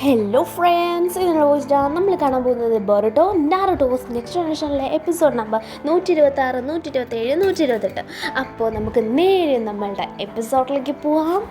Hello friends, ഇതിനുള്ള വോയിസ്ഡാണ് നമ്മൾ കാണാൻ പോകുന്നത് ബൊറുട്ടോ നാറുട്ടോസ് നെക്സ്റ്റ് ജനറേഷനിലെ എപ്പിസോഡ് നമ്പർ 126, 127, 128. അപ്പോൾ നമുക്ക് നേരെ നമ്മളുടെ എപ്പിസോഡിലേക്ക് പോവാം.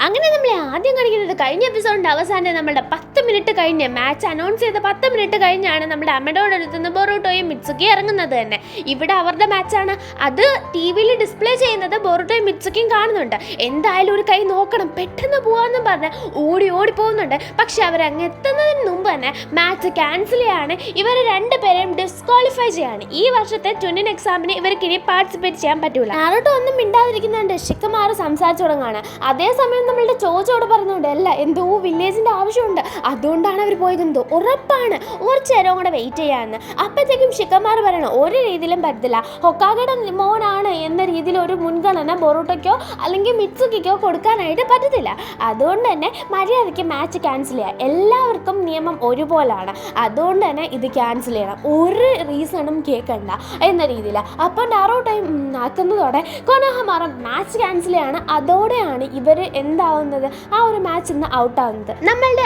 അങ്ങനെ നമ്മളെ ആദ്യം കാണിക്കുന്നത് കഴിഞ്ഞ എപ്പിസോഡിൻ്റെ അവസാനം നമ്മുടെ 10 മിനിറ്റ് കഴിഞ്ഞ് മാച്ച് അനൗൺസ് ചെയ്ത 10 മിനിറ്റ് കഴിഞ്ഞാണ് നമ്മുടെ അമ്മയോട് അടുത്തുനിന്ന് ബൊറൂട്ടോയും മിറ്റ്സുക്കിയും ഇറങ്ങുന്നത് തന്നെ. ഇവിടെ അവരുടെ മാച്ചാണ്, അത് ടി വിയിൽ ഡിസ്പ്ലേ ചെയ്യുന്നത് ബൊറൂട്ടോയും മിറ്റ്സുക്കിയും കാണുന്നുണ്ട്. എന്തായാലും ഒരു കൈ നോക്കണം, പെട്ടെന്ന് പോകാമെന്നും പറഞ്ഞ് ഓടി പോകുന്നുണ്ട്. പക്ഷെ അവരങ്ങ് എത്തുന്നതിന് മുമ്പ് തന്നെ മാച്ച് ക്യാൻസൽ ചെയ്യാണ്. ഇവർ രണ്ടുപേരെയും ഡിസ്ക്വാളിഫൈ ചെയ്യാണ്. ഈ വർഷത്തെ ട്വിൻ എക്സാമിന് ഇവർക്ക് ഇനി പാർട്ടിസിപ്പേറ്റ് ചെയ്യാൻ പറ്റൂല. നാറുട്ടോ ഒന്നും മിണ്ടാതിരിക്കുന്നുണ്ട്. ഷിക്കമാറ് സംസാരിച്ചു തുടങ്ങാണ്. അതേസമയം നമ്മളുടെ ചോദിച്ചോട് പറഞ്ഞുകൊണ്ട് അല്ല, എന്തോ വില്ലേജിന്റെ ആവശ്യമുണ്ട്, അതുകൊണ്ടാണ് അവർ പോയതെന്തോ ഉറപ്പാണ്, കുറച്ച് നേരം കൂടെ വെയിറ്റ് ചെയ്യാമെന്ന്. അപ്പോഴത്തേക്കും ഷിക്കന്മാർ പറയണം ഒരു രീതിയിലും പറ്റത്തില്ല, ഹൊക്കാഗയുടെ മോനാണ് എന്ന രീതിയിൽ ഒരു മുൻഗണന ബൊറൂട്ടോയ്ക്കോ അല്ലെങ്കിൽ മിറ്റ്സുക്കിക്കോ കൊടുക്കാനായിട്ട് പറ്റത്തില്ല. അതുകൊണ്ട് തന്നെ മര്യാദയ്ക്ക് മാച്ച് ക്യാൻസൽ ചെയ്യാം. എല്ലാവർക്കും നിയമം ഒരുപോലാണ്, അതുകൊണ്ട് തന്നെ ഇത് ക്യാൻസൽ ചെയ്യണം, ഒരു റീസണും കേൾക്കണ്ട എന്ന രീതിയിൽ. അപ്പം നാറുട്ടോയും ആക്കുന്നതോടെ കൊനോഹമാറും മാച്ച് ക്യാൻസൽ ചെയ്യാണ്. അതോടെയാണ് ഇവർ എന്താവുന്നത്, ആ ഒരു മാച്ച് ഇന്ന് ഔട്ടാവുന്നത്. നമ്മളുടെ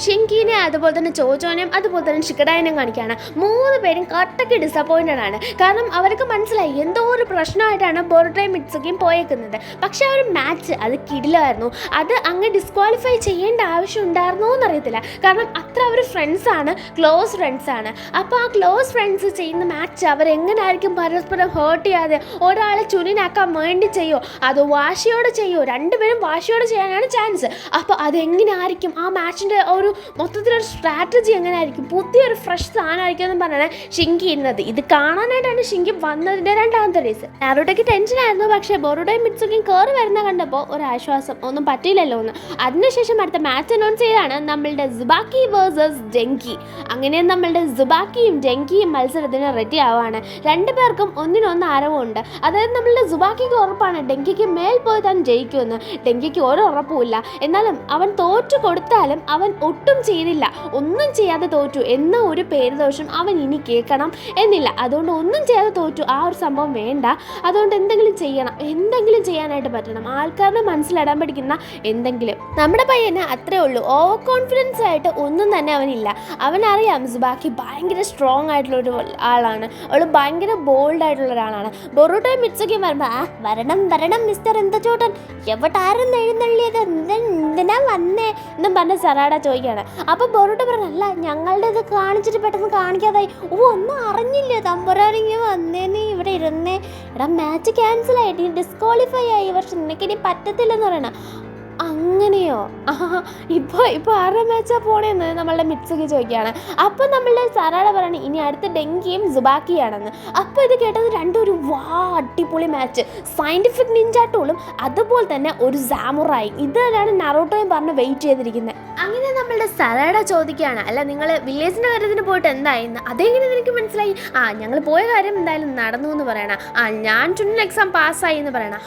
ഷിങ്കിനെ അതുപോലെ തന്നെ ചോച്ചോനെയും അതുപോലെ തന്നെ ഷിക്കഡായനെയും കാണിക്കുകയാണ്. 3 പേരും കട്ടക്ക് ഡിസപ്പോയിൻറ്റഡ് ആണ്. കാരണം അവർക്ക് മനസ്സിലായി എന്തോ ഒരു പ്രശ്നമായിട്ടാണ് ബൊറൂട്ടോയും മിറ്റ്സുക്കിയും പോയേക്കുന്നത്. പക്ഷെ ആ ഒരു മാച്ച് അത് കിടിലായിരുന്നു. അത് അങ്ങ് ഡിസ്ക്വാളിഫൈ ചെയ്യേണ്ട ആവശ്യം ഉണ്ടായിരുന്നോ എന്നറിയത്തില്ല. കാരണം അത്ര അവർ ഫ്രണ്ട്സാണ്, ക്ലോസ് ഫ്രണ്ട്സാണ്. അപ്പോൾ ആ ക്ലോസ് ഫ്രണ്ട്സ് ചെയ്യുന്ന മാച്ച് അവരെങ്ങനായിരിക്കും പരസ്പരം ഹേർട്ട് ചെയ്യാതെ ഒരാളെ ചുനിനാക്കാൻ വേണ്ടി ചെയ്യോ അതോ വാശിയോടെ ചെയ്യോ? രണ്ടുപേരും വാശിയോടെ ചെയ്യാനാണ് ചാൻസ്. അപ്പോൾ അതെങ്ങനെയായിരിക്കും ആ മാച്ചിൻ്റെ ഒരു മൊത്തത്തിലൊരു സ്ട്രാറ്റജി എങ്ങനെയായിരിക്കും, പുതിയൊരു ഫ്രഷ് സാധനമായിരിക്കും എന്ന് പറഞ്ഞാണ് ഷിങ്കി ഇരുന്നത്. ഇത് കാണാനായിട്ടാണ് ഷിങ്കി വന്നതിൻ്റെ 2ാമത്തെ റീസൺ. നാറുട്ടോയ്ക്ക് ടെൻഷനായിരുന്നു. പക്ഷേ ബൊറൂട്ടോയും മിറ്റ്സുക്കിയും കയറി വരുന്ന കണ്ടപ്പോൾ ഒരു ആശ്വാസം, ഒന്നും പറ്റിയില്ലല്ലോ എന്ന്. അതിനുശേഷം അടുത്ത മാച്ച് അനൗൺസ് ചെയ്താണ് നമ്മളുടെ സുബാക്കി വേഴ്സസ് ഡെങ്കി. അങ്ങനെ നമ്മളുടെ സുബാക്കിയും ഡെങ്കിയും മത്സരത്തിന് റെഡി ആവുകയാണ്. 2 പേർക്കും ഒന്നിനൊന്ന് ആരവമുണ്ട്. അതായത് നമ്മളുടെ സുബാക്കിക്ക് ഉറപ്പാണ് ഡെങ്കിക്ക് മേൽ പോയി താൻ ജയിക്കുമെന്ന്. ഡെങ്കിക്ക് ഒരു ഉറപ്പുമില്ല. എന്നാലും അവൻ തോറ്റു കൊടുത്താലും അവൻ ഒട്ടും ചെയ്തില്ല, ഒന്നും ചെയ്യാതെ തോറ്റു എന്ന ഒരു പേര് ദോഷം അവൻ ഇനി കേൾക്കണം എന്നില്ല. അതുകൊണ്ട് ഒന്നും ചെയ്യാതെ തോറ്റു, ആ ഒരു സംഭവം വേണ്ട. അതുകൊണ്ട് എന്തെങ്കിലും ചെയ്യണം, എന്തെങ്കിലും ചെയ്യാനായിട്ട് പറ്റണം, ആൾക്കാരുടെ മനസ്സിലിടാൻ പഠിക്കുന്ന എന്തെങ്കിലും. നമ്മുടെ പയ്യന് അത്രേ ഉള്ളൂ, ഓവർ കോൺഫിഡൻസ് ആയിട്ട് ഒന്നും തന്നെ അവനില്ല. അവനറിയാം സുബാക്കി ഭയങ്കര സ്ട്രോങ് ആയിട്ടുള്ളൊരു ആളാണ്, അവൾ ഭയങ്കര ബോൾഡ് ആയിട്ടുള്ള ഒരാളാണ്. ബൊറൂട്ടോയും മിറ്റ്സുക്കിയും വരുമ്പോൾ വരണം മിസ്റ്റർ എന്തച്ചോട്ടൻ, എവിടാരെന്ന് എഴുന്നള്ളിയത്, എന്തിനാ വന്നേ എന്നും പറഞ്ഞ് സറാഡ ചോദിക്കുകയാണ്. അപ്പോൾ ബൊറൂട്ടോ പറഞ്ഞു അല്ല, ഞങ്ങളുടെ ഇത് കാണിച്ചിട്ട് പെട്ടെന്ന് കാണിക്കാതായി. ഒന്നും അറിഞ്ഞില്ലേ, തമ്പുരാനിങ്ങി വന്നേനെ ഇവിടെ ഇരുന്നേ. എടാ മാച്ച് ക്യാൻസൽ ആയിട്ട് ഡിസ്ക്വാളിഫൈ ആയി, ഈ വർഷം നിനക്കിനി പറ്റത്തില്ലെന്ന് പറയണ. അങ്ങനെയോ? ഇപ്പോൾ ആരുടെ മാച്ചാ പോണേന്ന് നമ്മളുടെ മിറ്റ്സുക്കി ചോദിക്കുകയാണ്. അപ്പം നമ്മളുടെ സറാഡ പറയണ ഇനി അടുത്ത ഡെങ്കിയും സുബാക്കിയാണെന്ന്. അപ്പോൾ ഇത് കേട്ടത് രണ്ടും ഒരു അടിപൊളി മാച്ച്, സയൻറ്റിഫിക് നിഞ്ചാട്ടോളും അതുപോലെ തന്നെ ഒരു സാമുറായി. ഇതാണ് നാറുട്ടോയും പറഞ്ഞ് വെയിറ്റ് ചെയ്തിരിക്കുന്നത്. അങ്ങനെ നമ്മളുടെ സറാഡ ചോദിക്കുകയാണ് അല്ല, നിങ്ങൾ വില്ലേജിൻ്റെ കാര്യത്തിന് പോയിട്ട് എന്തായെന്ന്. അതെങ്ങനെ നിനക്ക് മനസ്സിലായി? ഞങ്ങൾ പോയ കാര്യം എന്തായാലും നടന്നു എന്ന് പറയണം. ഞാൻ ട്വിൻ എക്സാം പാസ്സായി എന്ന് പറയണം.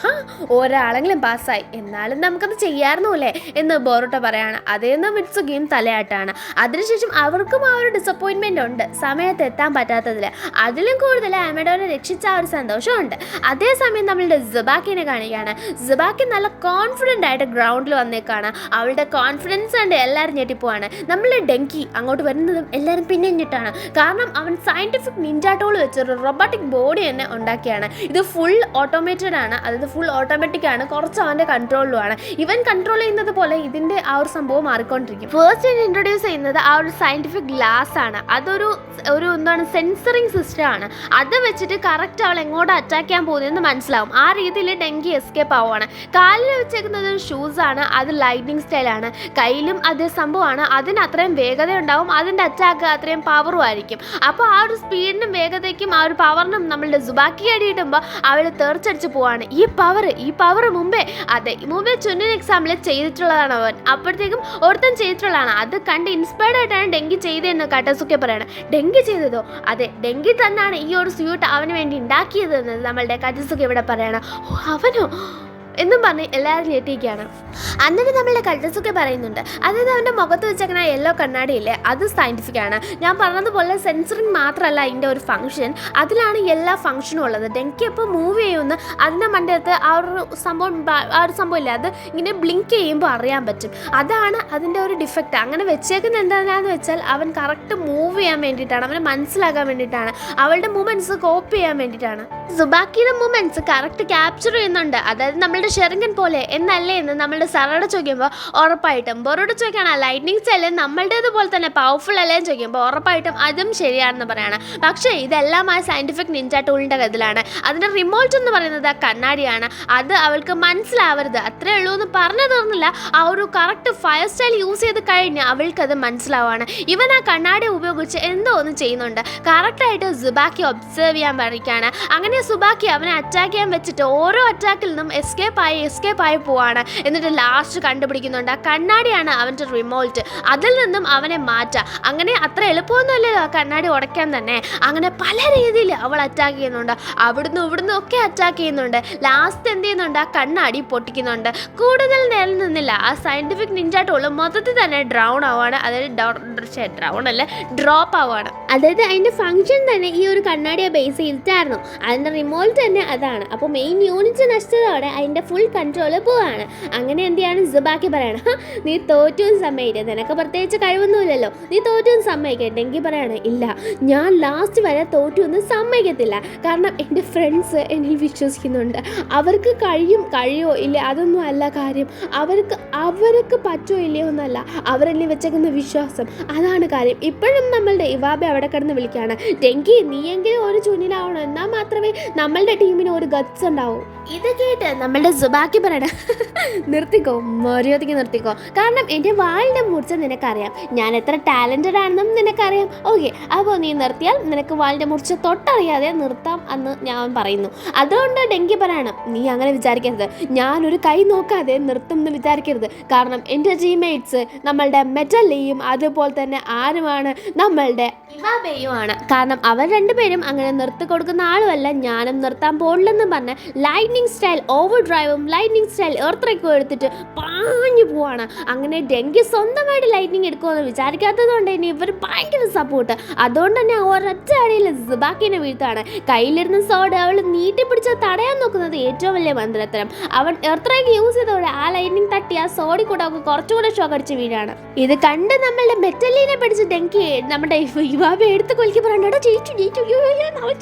ഒരാളെങ്കിലും പാസ്സായി, എന്നാലും നമുക്കത് ചെയ്യാറുന്നു അല്ലേ എന്ന് ബൊറൂട്ടോ പറയാണ്. അതേന്ന് മിറ്റ്സുക്കിയും തലയാട്ടാണ്. അതിനുശേഷം അവർക്കും ആ ഒരു ഡിസപ്പോയിൻമെൻ്റ് ഉണ്ട്, സമയത്ത് എത്താൻ പറ്റാത്തതിൽ. അതിലും കൂടുതൽ അമഡോനെ രക്ഷിച്ച ആ ഒരു സന്തോഷമുണ്ട്. അതേസമയം നമ്മളുടെ സുബാക്കിനെ കാണിക്കുകയാണ്. സുബാക്കി നല്ല കോൺഫിഡൻ്റ് ആയിട്ട് ഗ്രൗണ്ടിൽ വന്നേക്കാണ്. അവളുടെ കോൺഫിഡൻസ് കണ്ട് എല്ലാവരും ഞെട്ടിപ്പോവാണ്. നമ്മളുടെ ഡെങ്കി അങ്ങോട്ട് വരുന്നതും എല്ലാവരും പിന്നെ ഞെട്ടാണ്. കാരണം അവൻ സയൻറ്റിഫിക് നിഞ്ചാട്ടോൾ വെച്ചൊരു റോബോട്ടിക് ബോഡി തന്നെ ഉണ്ടാക്കിയാണ്. ഇത് ഫുൾ ഓട്ടോമേറ്റഡ് ആണ്, അതായത് ഫുൾ ഓട്ടോമാറ്റിക് ആണ്, കുറച്ച് അവൻ്റെ കൺട്രോളിലുമാണ്. ഇവൻ കൺട്രോൾ ചെയ്യുന്നത് പോലെ ഇതിൻ്റെ ആ ഒരു സംഭവം മാറിക്കൊണ്ടിരിക്കും. ഫസ്റ്റ് ഇൻട്രൊഡ്യൂസ് ചെയ്യുന്നത് ആ ഒരു സയൻറ്റിഫിക് ഗ്ലാസ് ആണ്. അതൊരു എന്താണ് സെൻസറിങ് സിസ്റ്റം ആണ്. അത് വെച്ചിട്ട് കറക്റ്റ് അവൾ എങ്ങോട്ട് അറ്റാക്ക് ചെയ്യാൻ പോകുന്നതെന്ന് മനസ്സിലാവും. ആ രീതിയിൽ ഡെങ്കി എസ്കേപ്പ് ആവുകയാണ്. കാലിൽ വെച്ചേക്കുന്നത് ഒരു ഷൂസാണ്, അത് ലൈറ്റിംഗ് സ്റ്റൈലാണ്. കയ്യിലും അതേ സംഭവമാണ്, അതിന് അത്രയും വേഗത ഉണ്ടാവും, അതിൻ്റെ അറ്റാക്ക് അത്രയും പവറും ആയിരിക്കും. അപ്പോൾ ആ ഒരു സ്പീഡിനും വേഗതയ്ക്കും ആ ഒരു പവറിനും നമ്മളുടെ സുബാക്കി അടിയിടുമ്പോൾ അവൾ തെറിച്ചടിച്ച് പോവാണ്. ഈ പവർ മുമ്പേ ചുന്നൻ എക്സാമിൽ ചെയ്തിട്ടുള്ളതാണ് അവൻ. അപ്പോഴത്തേക്കും ഒരുത്തൻ ചെയ്തിട്ടുള്ളതാണ്. അത് കണ്ട് ഇൻസ്പയർഡ് ആയിട്ടാണ് ഡെങ്കി ചെയ്തതെന്ന് കട്ടസുക്കെ പറയണം. ഡെങ്കി ചെയ്തതോ? അതെ, ഡെങ്കി തന്നെയാണ് ഈ ഒരു സ്യൂട്ട് അവന് വേണ്ടി ഉണ്ടാക്കിയതെന്ന് നമ്മളുടെ കട്ടസുക്കെ ഇവിടെ പറയണം. അവനോ എന്നും പറഞ്ഞ് എല്ലാവരും ഞെട്ടിയിരിക്കുകയാണ്. എന്നിട്ട് നമ്മളുടെ കൾട്ടസൊക്കെ പറയുന്നുണ്ട്, അതായത് അവൻ്റെ മുഖത്ത് വെച്ചേക്കുന്ന യെല്ലോ കണ്ണാടിയില്ലേ, അത് സയൻറ്റിഫിക് ആണ്. ഞാൻ പറഞ്ഞതുപോലെ സെൻസറിങ് മാത്രമല്ല അതിൻ്റെ ഒരു ഫംഗ്ഷൻ, അതിലാണ് എല്ലാ ഫംഗ്ഷനും ഉള്ളത്. ഡെങ്കി എപ്പോൾ മൂവ് ചെയ്യുമെന്ന് അതിൻ്റെ മണ്ടത്ത് ആ ഒരു സംഭവം ഇല്ല, അത് ഇങ്ങനെ ബ്ലിങ്ക് ചെയ്യുമ്പോൾ അറിയാൻ പറ്റും. അതാണ് അതിൻ്റെ ഒരു ഡിഫക്റ്റ്. അങ്ങനെ വെച്ചേക്കുന്നത് എന്താണെന്ന് വെച്ചാൽ അവൻ കറക്റ്റ് മൂവ് ചെയ്യാൻ വേണ്ടിയിട്ടാണ്, അവനെ മനസ്സിലാക്കാൻ വേണ്ടിയിട്ടാണ്, അവളുടെ മൂവ്മെൻറ്റ്സ് കോപ്പി ചെയ്യാൻ വേണ്ടിയിട്ടാണ്. സുബാക്കിയുടെ മൂവ്മെൻറ്റ്സ് കറക്റ്റ് ക്യാപ്ചർ ചെയ്യുന്നുണ്ട്. അതായത് നമ്മളുടെ ഷെറിങ്കൻ പോലെ എന്നല്ലേ എന്ന് നമ്മളുടെ സറോട് ചോദിക്കുമ്പോൾ ഉറപ്പായിട്ടും, ബൊറോട് ചോദിക്കുകയാണ് ലൈറ്റ്നിങ് സ്റ്റൈല് നമ്മളുടേതുപോലെ തന്നെ പവർഫുൾ അല്ലേ ചോദിക്കുമ്പോൾ ഉറപ്പായിട്ടും അതും ശരിയാണെന്ന് പറയാണ്. പക്ഷേ ഇതെല്ലാം ആ സയൻറ്റിഫിക് നിഞ്ച ടൂളിൻ്റെ കയ്യിലാണ്. അതിൻ്റെ റിമോട്ട് എന്ന് പറയുന്നത് ആ കണ്ണാടിയാണ്. അത് അവൾക്ക് മനസ്സിലാവരുത്, അത്രേ ഉള്ളൂ എന്ന് പറഞ്ഞു തീർന്നില്ല. ആ ഒരു കറക്റ്റ് ഫയർ സ്റ്റൈൽ യൂസ് ചെയ്ത് കഴിഞ്ഞ് അവൾക്കത് മനസ്സിലാവാണ്. ഇവൻ ആ കണ്ണാടി ഉപയോഗിച്ച് എന്തോ ഒന്ന് ചെയ്യുന്നുണ്ട്. കറക്റ്റായിട്ട് സുബാക്കി ഒബ്സർവ് ചെയ്യാൻ പറയുകയാണ്. അങ്ങനെ സുബാക്കി അവനെ അറ്റാക്ക് ചെയ്യാൻ വെച്ചിട്ട് ഓരോ അറ്റാക്കിൽ നിന്നും എസ്കേപ്പ് ആയി പോവാണ്. എന്നിട്ട് ലാസ്റ്റ് കണ്ടുപിടിക്കുന്നുണ്ട് ആ കണ്ണാടിയാണ് അവൻ്റെ റിമോട്ട്, അതിൽ നിന്നും അവനെ മാറ്റാം. അങ്ങനെ അത്ര എളുപ്പമൊന്നുമല്ലല്ലോ ആ കണ്ണാടി ഉടയ്ക്കാൻ തന്നെ. അങ്ങനെ പല രീതിയിൽ അവൾ അറ്റാക്ക് ചെയ്യുന്നുണ്ട്, ഇവിടുന്ന് ഒക്കെ അറ്റാക്ക് ചെയ്യുന്നുണ്ട്. ലാസ്റ്റ് എന്ത് ചെയ്യുന്നുണ്ട്, ആ കണ്ണാടി പൊട്ടിക്കുന്നുണ്ട്. കൂടുതൽ നേരം നിന്നില്ല, ആ സയൻറ്റിഫിക് നിഞ്ച ടൂള് മൊത്തത്തിൽ തന്നെ ഡ്രൗൺ ആവുകയാണ്. അതായത് ഡ്രോപ്പ് ആവുകയാണ്. അതായത് അതിൻ്റെ ഫംഗ്ഷൻ തന്നെ ഈ ഒരു കണ്ണാടിയെ ബേസ് ചെയ്തിട്ടായിരുന്നു, അതിൻ്റെ റിമോട്ട് തന്നെ അതാണ്. അപ്പോൾ മെയിൻ യൂണിറ്റ് നഷ്ടത്തോടെ അതിൻ്റെ ഫുൾ കൺട്രോൾ പോവാണ്. അങ്ങനെ എന്ത് ചെയ്യാണ് സുബാക്കി പറയണം, നീ തോറ്റും സമ്മതിക്കുക, നിനക്ക് പ്രത്യേകിച്ച് കഴിവൊന്നുമില്ലല്ലോ, നീ തോറ്റും സമ്മതിക്കട്ടെങ്കിൽ പറയാണ്, ഇല്ല ഞാൻ ലാസ്റ്റ് വരെ തോറ്റൊന്നും സമ്മതിക്കത്തില്ല. കാരണം എൻ്റെ ഫ്രണ്ട്സ് എന്നിൽ വിശ്വസിക്കുന്നുണ്ട്, അവർക്ക് കഴിയോ ഇല്ല അതൊന്നും അല്ല കാര്യം, അവർക്ക് പറ്റുമോ ഇല്ലയോ എന്നല്ല, അവരെല്ലാം വെച്ചേക്കുന്ന വിശ്വാസം, അതാണ് കാര്യം. ഇപ്പോഴും നമ്മളുടെ ഇവാബെ അവിടെ കിടന്ന് വിളിക്കുകയാണ്, ഡെങ്കി നീയെങ്കിലും ഒരു ചുനിലാവണം, എന്നാൽ മാത്രമേ നമ്മളുടെ ടീമിന് ഒരു ഗട്ട്സ് ഉണ്ടാവൂ. ഇത് കേട്ട് നമ്മളുടെ സുബാക്കി പറയണ, നിർത്തിക്കോ, മര്യാദയ്ക്ക് നിർത്തിക്കോ, കാരണം എൻ്റെ വാളിൻ്റെ മൂർച്ച നിനക്കറിയാം, ഞാൻ എത്ര ടാലൻറ്റഡ് ആണെന്നും നിനക്കറിയാം. ഓക്കെ, അപ്പോൾ നീ നിർത്തിയാൽ നിനക്ക് വാളിൻ്റെ മൂർച്ച തൊട്ടറിയാതെ നിർത്താം എന്ന് ഞാൻ പറയുന്നു. അതുകൊണ്ട് ഡെങ്കി പറയണം, നീ അങ്ങനെ വിചാരിക്കരുത്, ഞാനൊരു കൈ നോക്കാതെ നിർത്തും എന്ന് വിചാരിക്കരുത്. കാരണം എൻ്റെ ടീംമേറ്റ്സ് നമ്മളുടെ മെറ്റലിയും അതുപോലെ തന്നെ ആരുമാണ്, നമ്മളുടെ ഇവാബെയുമാണ്. കാരണം അവർ രണ്ടുപേരും അങ്ങനെ നിർത്തി കൊടുക്കുന്ന ആളുമല്ല, ഞാനും നിർത്താൻ പോകില്ലെന്ന് പറഞ്ഞ് ലൈറ്റ്നിങ് സ്റ്റൈൽ ഓവർ ഡ്രൈവും ലൈറ്റ്നിങ് സ്റ്റൈൽ എർത്രയ്ക്കും എടുത്തിട്ട് പാഞ്ഞു പോവാണ്. അങ്ങനെ ഡെങ്കി സ്വന്തമായിട്ട് ലൈറ്റ്നിങ് എടുക്കുമെന്ന് വിചാരിക്കാത്തത് കൊണ്ട് ഇനി ഇവർ ഭയങ്കര സപ്പോർട്ട്. അതുകൊണ്ട് തന്നെ ഒരൊറ്റ അടിയിൽ സുബാക്കിനെ വീഴ്ത്താണ്. കയ്യിലിരുന്ന സോഡ് അവൾ നീട്ടിപ്പിടിച്ച് തടയാൻ നോക്കുന്നത് ഏറ്റവും വലിയ മന്ത്രത്തരം. അവൻ എർത്രയ്ക്ക് യൂസ് ചെയ്തതോടെ ആ ലൈറ്റ്നിങ് തട്ടി ആ സോഡി കൂടെ അവൾക്ക് കുറച്ചുകൂടെ ഷോക്ക് അടിച്ച് വീഴാണ്. ഇത് കണ്ട് നമ്മളുടെ മെറ്റലിനെ പിടിച്ച് ഡെങ്കി നമ്മുടെ ഇവാബെ എടുത്ത് കൊലിക്ക് പറയണ്ടോ, ജയിച്ചു.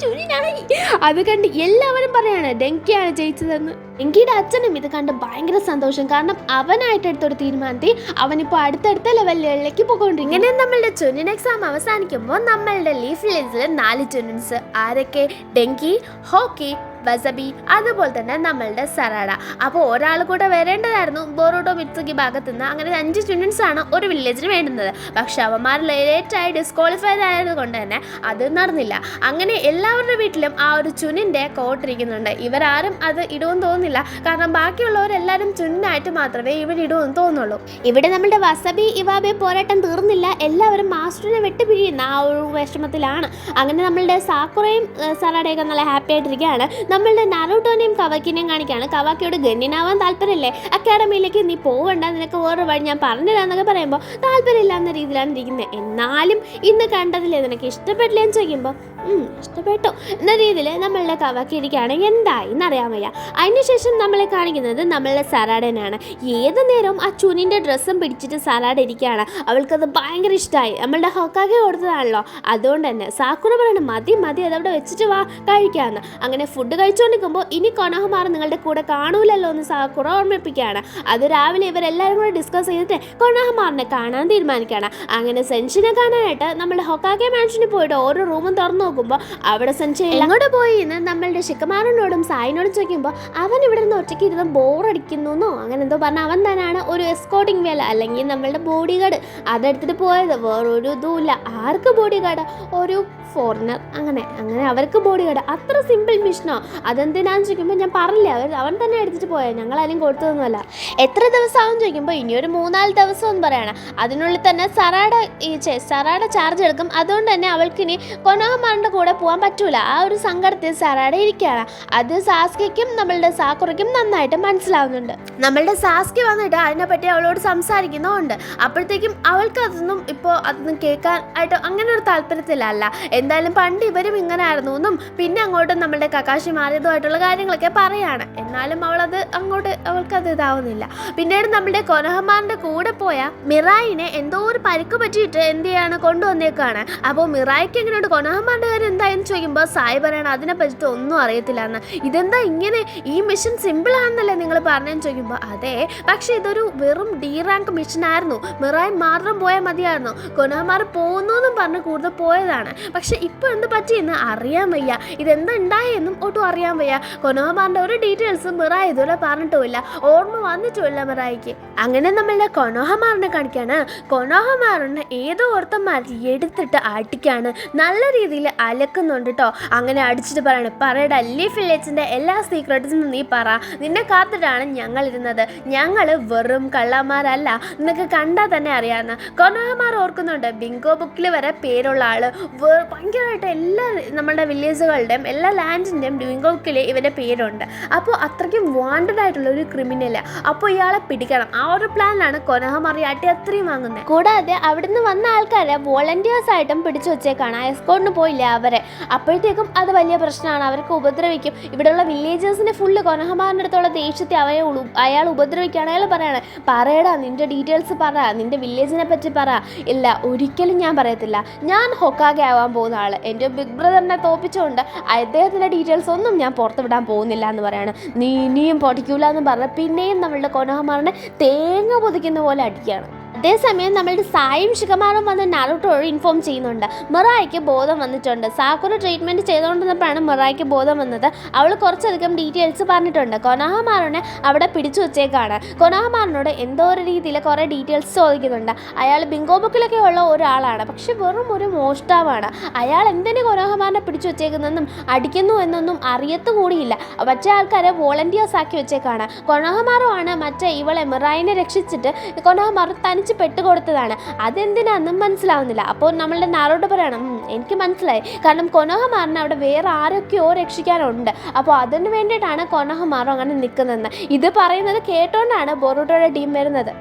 അത് കണ്ട് എല്ലാവരും പറയാണ് ഡെങ്കിയാണ് ജയിച്ചതെന്ന്. ഡെങ്കിയുടെ അച്ഛനും ഇത് കണ്ട് ഭയങ്കര സന്തോഷം. കാരണം അവനായിട്ട് എടുത്തൊരു തീരുമാനത്തിൽ അവനിപ്പോൾ അടുത്തടുത്ത ലെവലിലേക്ക് പോയിക്കൊണ്ടിരിക്കും. ഇങ്ങനെ നമ്മളുടെ ട്യൂനിൻ എക്സാം അവസാനിക്കുമ്പോൾ നമ്മളുടെ ലീഫ് ലിസ്റ്റിൽ 4 ട്യൂനിൻസ്. ആരൊക്കെ? ഡെങ്കി, ഹോക്കി, വസബി, അതുപോലെ തന്നെ നമ്മളുടെ സറാഡ. അപ്പോൾ ഒരാൾ കൂടെ വരേണ്ടതായിരുന്നു ബൊറോട്ടോ മിത്സുക്കി ഭാഗത്തു നിന്ന്. അങ്ങനെ 5 സ്റ്റുഡൻസ് ആണ് ഒരു വില്ലേജിന് വേണ്ടുന്നത്. പക്ഷെ അവന്മാർ ലേറ്റായി ഡിസ്ക്വാളിഫൈഡ് ആയതുകൊണ്ട് തന്നെ അത് നടന്നില്ല. അങ്ങനെ എല്ലാവരുടെ വീട്ടിലും ആ ഒരു ചുനിൻ്റെ കോട്ടിരിക്കുന്നുണ്ട്. ഇവരാരും അത് ഇടുമെന്ന് തോന്നുന്നില്ല, കാരണം ബാക്കിയുള്ളവരെല്ലാവരും ചുനായിട്ട് മാത്രമേ ഇവരിടുമെന്ന് തോന്നുള്ളൂ. ഇവിടെ നമ്മളുടെ വസബി ഇവാബെ പോരാട്ടം തീർന്നില്ല, എല്ലാവരും മാസ്റ്ററിനെ വെട്ടുപിഴിയുന്ന ആ ഒരു വിഷമത്തിലാണ്. അങ്ങനെ നമ്മളുടെ സാക്കുറയും സറാഡയൊക്കെ നല്ല ഹാപ്പി ആയിട്ടിരിക്കുകയാണ്. നമ്മളുടെ നാരുട്ടോനെയും കവാക്കിനെയും കാണിക്കുകയാണ്. കവാക്കിയോട് ഗണ്യനാവാൻ താല്പര്യമില്ലേ, അക്കാഡമിയിലേക്ക് നീ പോകണ്ട, നിനക്ക് വേറെ വഴി ഞാൻ പറഞ്ഞില്ലാന്നൊക്കെ പറയുമ്പോൾ താല്പര്യമില്ല എന്ന രീതിയിലാണ് ഇരിക്കുന്നത്. എന്നാലും ഇന്ന് കണ്ടതില്ലേ നിനക്ക് ഇഷ്ടപ്പെട്ടില്ല എന്ന് ചോദിക്കുമ്പോൾ ഇഷ്ടപ്പെട്ടു എന്ന രീതിയിൽ നമ്മളുടെ കവാക്കി ഇരിക്കുകയാണ്. എന്തായി എന്നറിയാൻ വയ്യ. അതിനുശേഷം നമ്മളെ കാണിക്കുന്നത് നമ്മളുടെ സറാഡനാണ്. ഏത് നേരവും ആ ചുനിൻ്റെ ഡ്രസ്സും പിടിച്ചിട്ട് സറാഡ ഇരിക്കുകയാണ്. അവൾക്കത് ഭയങ്കര ഇഷ്ടമായി. നമ്മളുടെ ഹൊക്കാക്കി കൊടുത്തതാണല്ലോ, അതുകൊണ്ട് തന്നെ സാക്കുറ പറയണം മതി അതവിടെ വെച്ചിട്ട് വാ കഴിക്കാമെന്ന്. അങ്ങനെ ഫുഡ് കഴിച്ചുകൊണ്ടിരിക്കുമ്പോൾ ഇനി കൊനോഹമാർ നിങ്ങളുടെ കൂടെ കാണൂലല്ലോ എന്ന് സാക്കുറ ഓർമ്മിപ്പിക്കുകയാണ്. അത് രാവിലെ ഇവരെല്ലാവരും കൂടെ ഡിസ്കസ് ചെയ്തിട്ട് കൊനോഹമാറിനെ കാണാൻ തീരുമാനിക്കുകയാണ്. അങ്ങനെ സെൻഷിനെ കാണാനായിട്ട് നമ്മളുടെ ഹൊക്കാക്കെ മാൻഷനിൽ പോയിട്ട് ഓരോ റൂമും തുറന്നു നോക്കുമ്പോൾ അവിടെ സെൻഷി എങ്ങോട്ട് പോയി എന്ന് നമ്മളുടെ ഷിക്കമാറിനോടും സായിനോടും ചോദിക്കുമ്പോൾ അവൻ ഇവിടെ നിന്ന് ഒറ്റയ്ക്ക് ഇരുന്ന് ബോറടിക്കുന്നോ അങ്ങനെ എന്തോ പറഞ്ഞാൽ അവൻ തന്നെയാണ് ഒരു എസ്കോട്ടിങ് വേല അല്ലെങ്കിൽ നമ്മളുടെ ബോഡി ഗാർഡ് അതെടുത്തിട്ട് പോയത്. വേറൊരു ഇതുമില്ല. ആർക്ക് ബോഡി ഗാർഡ്? ഒരു ഫോറിനർ. അങ്ങനെ അവർക്ക് ബോഡി ഗാർഡ്. അത്ര സിമ്പിൾ മിഷനോ? അതെന്തിനാന്ന് ചോദിക്കുമ്പോൾ ഞാൻ പറഞ്ഞില്ല, അവൻ തന്നെ എടുത്തിട്ട് പോയത്, ഞങ്ങളാരും കൊടുത്തതൊന്നുമല്ല. എത്ര ദിവസമാവും ചോദിക്കുമ്പോൾ ഇനി ഒരു 3-4 ദിവസം എന്ന് പറയണം. അതിനുള്ളിൽ തന്നെ സറാഡ ചാർജ് എടുക്കും. അതുകൊണ്ട് തന്നെ അവൾക്കിനി കൊനോഹമാറിൻ്റെ സാക്കുറയുടെ കൂടെ പോകാൻ പറ്റൂല. ആ ഒരു സങ്കടത്തിൽ സറാഡ ഇരിക്കുകയാണ്. അത് സാസ്കയ്ക്കും നമ്മളുടെ സാക്കുറയ്ക്കും നന്നായിട്ട് മനസ്സിലാവുന്നുണ്ട്. നമ്മളുടെ സാസ്കി വന്നിട്ട് അതിനെപ്പറ്റി അവളോട് സംസാരിക്കുന്നുണ്ട്. അപ്പോഴത്തേക്കും അവൾക്ക് അതൊന്നും കേൾക്കാനായിട്ട് അങ്ങനെ ഒരു താല്പര്യത്തിലല്ല. എന്തായാലും പണ്ട് ഇവരും ഇങ്ങനെ ആയിരുന്നു എന്നും പിന്നെ അങ്ങോട്ടും നമ്മളുടെ കക്കാശി മാറിയതുമായിട്ടുള്ള കാര്യങ്ങളൊക്കെ പറയാണ്. എന്നാലും അവൾക്കത് ഇതാവുന്നില്ല. പിന്നീട് നമ്മളുടെ കൊനോഹമാറിന്റെ കൂടെ പോയ മിറായിനെ എന്തോ ഒരു പരിക്ക് പറ്റിയിട്ട് എന്ത് ചെയ്യാണ് കൊണ്ടുവന്നേക്കാണ്. അപ്പോൾ മിറായിക്ക് എങ്ങനെയുണ്ട് കൊനോഹമാറിന്റെ കാര്യം എന്തായെന്ന് ചോദിക്കുമ്പോൾ സായി പറയണം അതിനെ പറ്റിയിട്ട് ഒന്നും അറിയത്തില്ല എന്ന്. ഇതെന്താ ഇങ്ങനെ, ഈ മിഷൻ സിമ്പിൾ ആണെന്നല്ലേ നിങ്ങൾ പറഞ്ഞെന്ന് ചോദിക്കുമ്പോൾ അതെ, പക്ഷെ ഇതൊരു വെറും ഡി റാങ്ക് മിഷൻ ആയിരുന്നു. മിറായി മാത്രം പോയാൽ മതിയായിരുന്നു. കൊനോഹമാർ പോകുന്നു എന്നും പറഞ്ഞ് കൂടുതൽ പോയതാണ്. പക്ഷെ ഇപ്പോൾ എന്ത് പറ്റിയെന്ന് അറിയാൻ വയ്യ. ഇതെന്താ ഉണ്ടായെന്നും ഒട്ടും അറിയാൻ വയ്യ. കൊനോഹമാറിന്റെ ഒരു ഡീറ്റെയിൽസും മിറായി ഇതുവരെ പറഞ്ഞിട്ടുമില്ല, ഓർമ്മ വന്നിട്ടുമില്ല മിറായിക്ക്. അങ്ങനെ നമ്മളുടെ കൊനോഹമാറിനെ കാണിക്കാണ്. കൊനോഹമാറിനെ ഏതോ ഓർത്തന്മാർ എടുത്തിട്ട് അടിക്കാണ്, നല്ല രീതിയിൽ അലക്കുന്നുണ്ട് കേട്ടോ. അങ്ങനെ അടിച്ചിട്ട് പറയടാ ലീഫ് വില്ലേജിന്റെ എല്ലാ സീക്രട്സും നീ പറ, നിന്നെ കാത്തിട്ടാണ് ഞങ്ങൾ ഇരുന്നത്, ഞങ്ങൾ വെറും കള്ളന്മാരല്ല, നിനക്ക് കണ്ടാൽ തന്നെ അറിയാമെന്ന്. കൊനോഹമാർ ഓർക്കുന്നുണ്ട് ബിങ്കോ ബുക്കിൽ വരെ പേരുള്ള ആള്, ഭയങ്കരമായിട്ട് എല്ലാ നമ്മുടെ വില്ലേജുകളുടെയും എല്ലാ ലാൻഡിൻ്റെയും ബിങ്കോ ബുക്കിൽ ഇവരുടെ പേരുണ്ട്. അപ്പോൾ അത്രയ്ക്കും വാണ്ടഡ് ആയിട്ടുള്ള ഒരു ക്രിമിനൽ. അപ്പോൾ ഇയാളെ പിടിക്കണം, ആ ഒരു പ്ലാനിലാണ് കൊനോഹമാർ അത്രയും വാങ്ങുന്നത്. കൂടാതെ അവിടുന്ന് വന്ന ആൾക്കാരെ വോളണ്ടിയേഴ്സ് ആയിട്ടും പിടിച്ചു വെച്ചേക്കാണ്. എസ്കോർട്ടിന് പോയില്ല അവരെ. അപ്പോഴത്തേക്കും അത് വലിയ പ്രശ്നമാണ്, അവർക്ക് ഉപദ്രവിക്കും. ഇവിടെയുള്ള വില്ലേജേഴ്സിനെ ഫുള്ള് കൊനോഹമാറിൻ്റെ അടുത്തുള്ള ദേഷ്യത്തെ അയാൾ ഉപദ്രവിക്കുകയാണ്. അയാൾ പറയടാ നിന്റെ ഡീറ്റെയിൽസ് പറ, നിന്റെ വില്ലേജിനെ പറ്റി പറ. ഇല്ല, ഒരിക്കലും ഞാൻ പറയത്തില്ല, ഞാൻ ഹൊക്കാഗെ ആവാൻ പോകുന്ന ആൾ, എൻ്റെ ബിഗ് ബ്രദറിനെ തോപ്പിച്ചുകൊണ്ട് അദ്ദേഹത്തിൻ്റെ ഡീറ്റെയിൽസ് ഒന്നും ഞാൻ പുറത്ത് വിടാൻ പോകുന്നില്ല എന്ന് പറയാണ്. നീ ഇനിയും പൊടിക്കൂല എന്ന് പറഞ്ഞ് പിന്നെയും നമ്മളുടെ കൊനോഹമാറിനെ തേങ്ങ പൊതിക്കുന്ന പോലെ അടിക്കുകയാണ്. അതേസമയം നമ്മളുടെ സായും ഷിക്കമാറും വന്ന് നാരുട്ടോയോട് ഇൻഫോം ചെയ്യുന്നുണ്ട്. മിറായിക്ക് ബോധം വന്നിട്ടുണ്ട്. സാക്കുറ ട്രീറ്റ്മെൻറ്റ് ചെയ്തുകൊണ്ടിരുന്നപ്പോഴാണ് മിറായിക്ക് ബോധം വന്നത്. അവൾ കുറച്ചധികം ഡീറ്റെയിൽസ് പറഞ്ഞിട്ടുണ്ട്. കൊനോഹമാറിനെ അവിടെ പിടിച്ചു വെച്ചേക്കാണ്. കൊനോഹമാറിനോട് എന്തോ ഒരു രീതിയിൽ കുറേ ഡീറ്റെയിൽസ് ചോദിക്കുന്നുണ്ട്. അയാൾ ബിങ്കോ ബുക്കിലൊക്കെ ഉള്ള ഒരാളാണ്, പക്ഷെ വെറും ഒരു മോഷ്ടാവാണ്. അയാൾ എന്തിനു കൊനോഹമാറിനെ പിടിച്ചു വെച്ചേക്കുന്നതെന്നും അടിക്കുന്നു എന്നൊന്നും അറിയത്തുകൂടിയില്ല. മറ്റേ ആൾക്കാരെ വോളണ്ടിയേഴ്സ് ആക്കി വെച്ചേക്കാണ്. കൊനോഹമാറുമാണ് മറ്റേ ഇവളെ മിറായിനെ രക്ഷിച്ചിട്ട് കൊനോഹമാർ തനിച്ച് പെട്ടുകൊടുത്തതാണ്. അതെന്തിനാണെന്നും മനസ്സിലാവുന്നില്ല. അപ്പോൾ നമ്മളുടെ നാരോട്ട് പറയണം, എനിക്ക് മനസ്സിലായി, കാരണം കൊനോഹമാറിനെ അവിടെ വേറെ ആരൊക്കെയോ രക്ഷിക്കാനുണ്ട്, അപ്പോൾ അതിന് വേണ്ടിയിട്ടാണ് കൊനോഹമാറും അങ്ങനെ നിൽക്കുന്നതെന്ന്. ഇത് പറയുന്നത് കേട്ടോണ്ടാണ് ബൊറൂട്ടോയുടെ ടീം വരുന്നത്.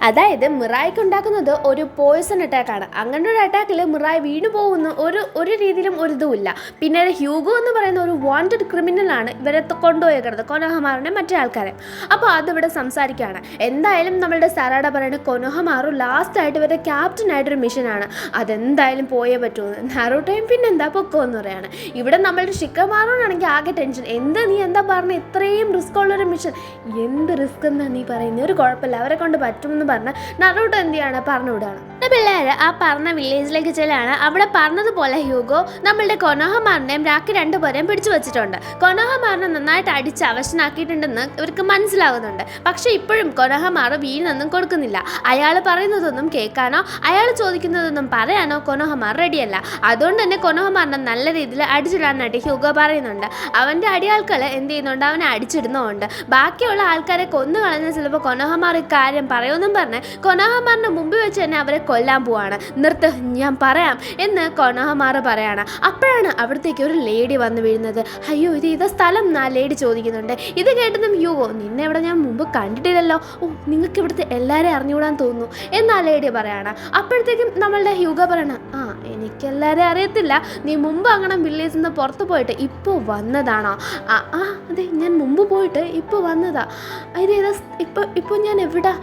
അതായത് മിറായിക്ക് ഉണ്ടാക്കുന്നത് ഒരു പോയ്സൺ അറ്റാക്കാണ്. അങ്ങനെ ഒരു അറ്റാക്കിൽ മിറായി വീണു പോകുന്ന ഒരു രീതിയിലും ഒരു ഇതുമില്ല. പിന്നീട് ഹ്യൂഗോ എന്ന് പറയുന്ന ഒരു വാണ്ടഡ് ക്രിമിനലാണ് ഇവരെ കൊണ്ടുപോയേക്കുന്നത്, കൊനോഹമാറിനെ മറ്റേ ആൾക്കാരെ. അപ്പോൾ അതിവിടെ സംസാരിക്കുകയാണ്. എന്തായാലും നമ്മളുടെ സറാഡ പറയുന്നത് കൊനോഹമാറും ലാസ്റ്റായിട്ട് ഇവരുടെ ക്യാപ്റ്റനായിട്ടൊരു മിഷനാണ്, അതെന്തായാലും പോയേ പറ്റുമെന്ന്. നാരുട്ടോയും പിന്നെന്താ പൊക്കോ എന്ന് പറയാണ്. ഇവിടെ നമ്മളുടെ ഷിക്കമാറോനാണെങ്കിൽ ആകെ ടെൻഷൻ. നീ എന്താ പറഞ്ഞ ഇത്രയും റിസ്ക് ഉള്ളൊരു മിഷൻ, എന്ത് റിസ്ക് എന്നാ നീ പറയുന്നത്, ഒരു കുഴപ്പമില്ല, അവരെ കൊണ്ട് പറ്റുമെന്ന് പറഞ്ഞ് നറൂട്ടോ എന്ത് ചെയ്യാണ് പറഞ്ഞുവിടാണ്. പിള്ളേർ ആ പറഞ്ഞ വില്ലേജിലേക്ക് ചെല്ലാണ്. അവിടെ പറഞ്ഞതുപോലെ ഹ്യൂഗോ നമ്മളുടെ കൊനോഹമാറിനെയും രാക്കി രണ്ടുപേരെയും പിടിച്ചു വെച്ചിട്ടുണ്ട്. കൊനോഹമാറിനെ നന്നായിട്ട് അടിച്ച് അവശനാക്കിയിട്ടുണ്ടെന്ന് ഇവർക്ക് മനസ്സിലാകുന്നുണ്ട്. പക്ഷെ ഇപ്പോഴും കൊനോഹമാർ വീണൊന്നും കൊടുക്കുന്നില്ല. അയാൾ പറയുന്നതൊന്നും കേൾക്കാനോ അയാൾ ചോദിക്കുന്നതൊന്നും പറയാനോ കൊനോഹമാർ റെഡിയല്ല. അതുകൊണ്ട് തന്നെ കൊനോഹമാറിനെ നല്ല രീതിയിൽ അടിച്ചിടാനായിട്ട് ഹ്യൂഗോ പറയുന്നുണ്ട്. അവൻ്റെ അടിയാൾക്കൾ എന്ത് ചെയ്യുന്നുണ്ട്, അവനെ അടിച്ചിടുന്നുമുണ്ട്. ബാക്കിയുള്ള ആൾക്കാരെ കൊന്നു കളഞ്ഞാൽ ചിലപ്പോൾ കൊനോഹമാർ ഇക്കാര്യം പറയുമെന്നും പറഞ്ഞ് കൊനോഹമാറിന്റെ മുമ്പിൽ വെച്ച് തന്നെ അവരെ കൊല്ലാൻ പോവാണ്. നിർത്ത്, ഞാൻ പറയാം എന്ന് കൊനോഹമാർ പറയാണ്. അപ്പോഴാണ് അവിടത്തേക്ക് ഒരു ലേഡി വന്ന് വീഴുന്നത്. അയ്യോ, ഇത് സ്ഥലം എന്നാ ലേഡി ചോദിക്കുന്നുണ്ട്. ഇത് കേട്ടതും ഹ്യൂഗോ, നിന്നെ ഇവിടെ ഞാൻ മുമ്പ് കണ്ടിട്ടില്ലല്ലോ, നിങ്ങൾക്ക് ഇവിടുത്തെ എല്ലാവരെയും അറിഞ്ഞുകൂടാൻ തോന്നുന്നു എന്നാ ലേഡി പറയാണ്. അപ്പോഴത്തേക്കും നമ്മളുടെ ഹ്യൂഗോ പറയണം, എനിക്കെല്ലാവരെയും അറിയത്തില്ല, നീ മുമ്പ് അങ്ങനെ വില്ലേജിൽ നിന്ന് പുറത്ത് പോയിട്ട് ഇപ്പോൾ വന്നതാണോ? അതെ, ഞാൻ മുമ്പ് പോയിട്ട് ഇപ്പോൾ വന്നതാ. ഇതേതാ ഇപ്പോൾ ഞാൻ എവിടാ,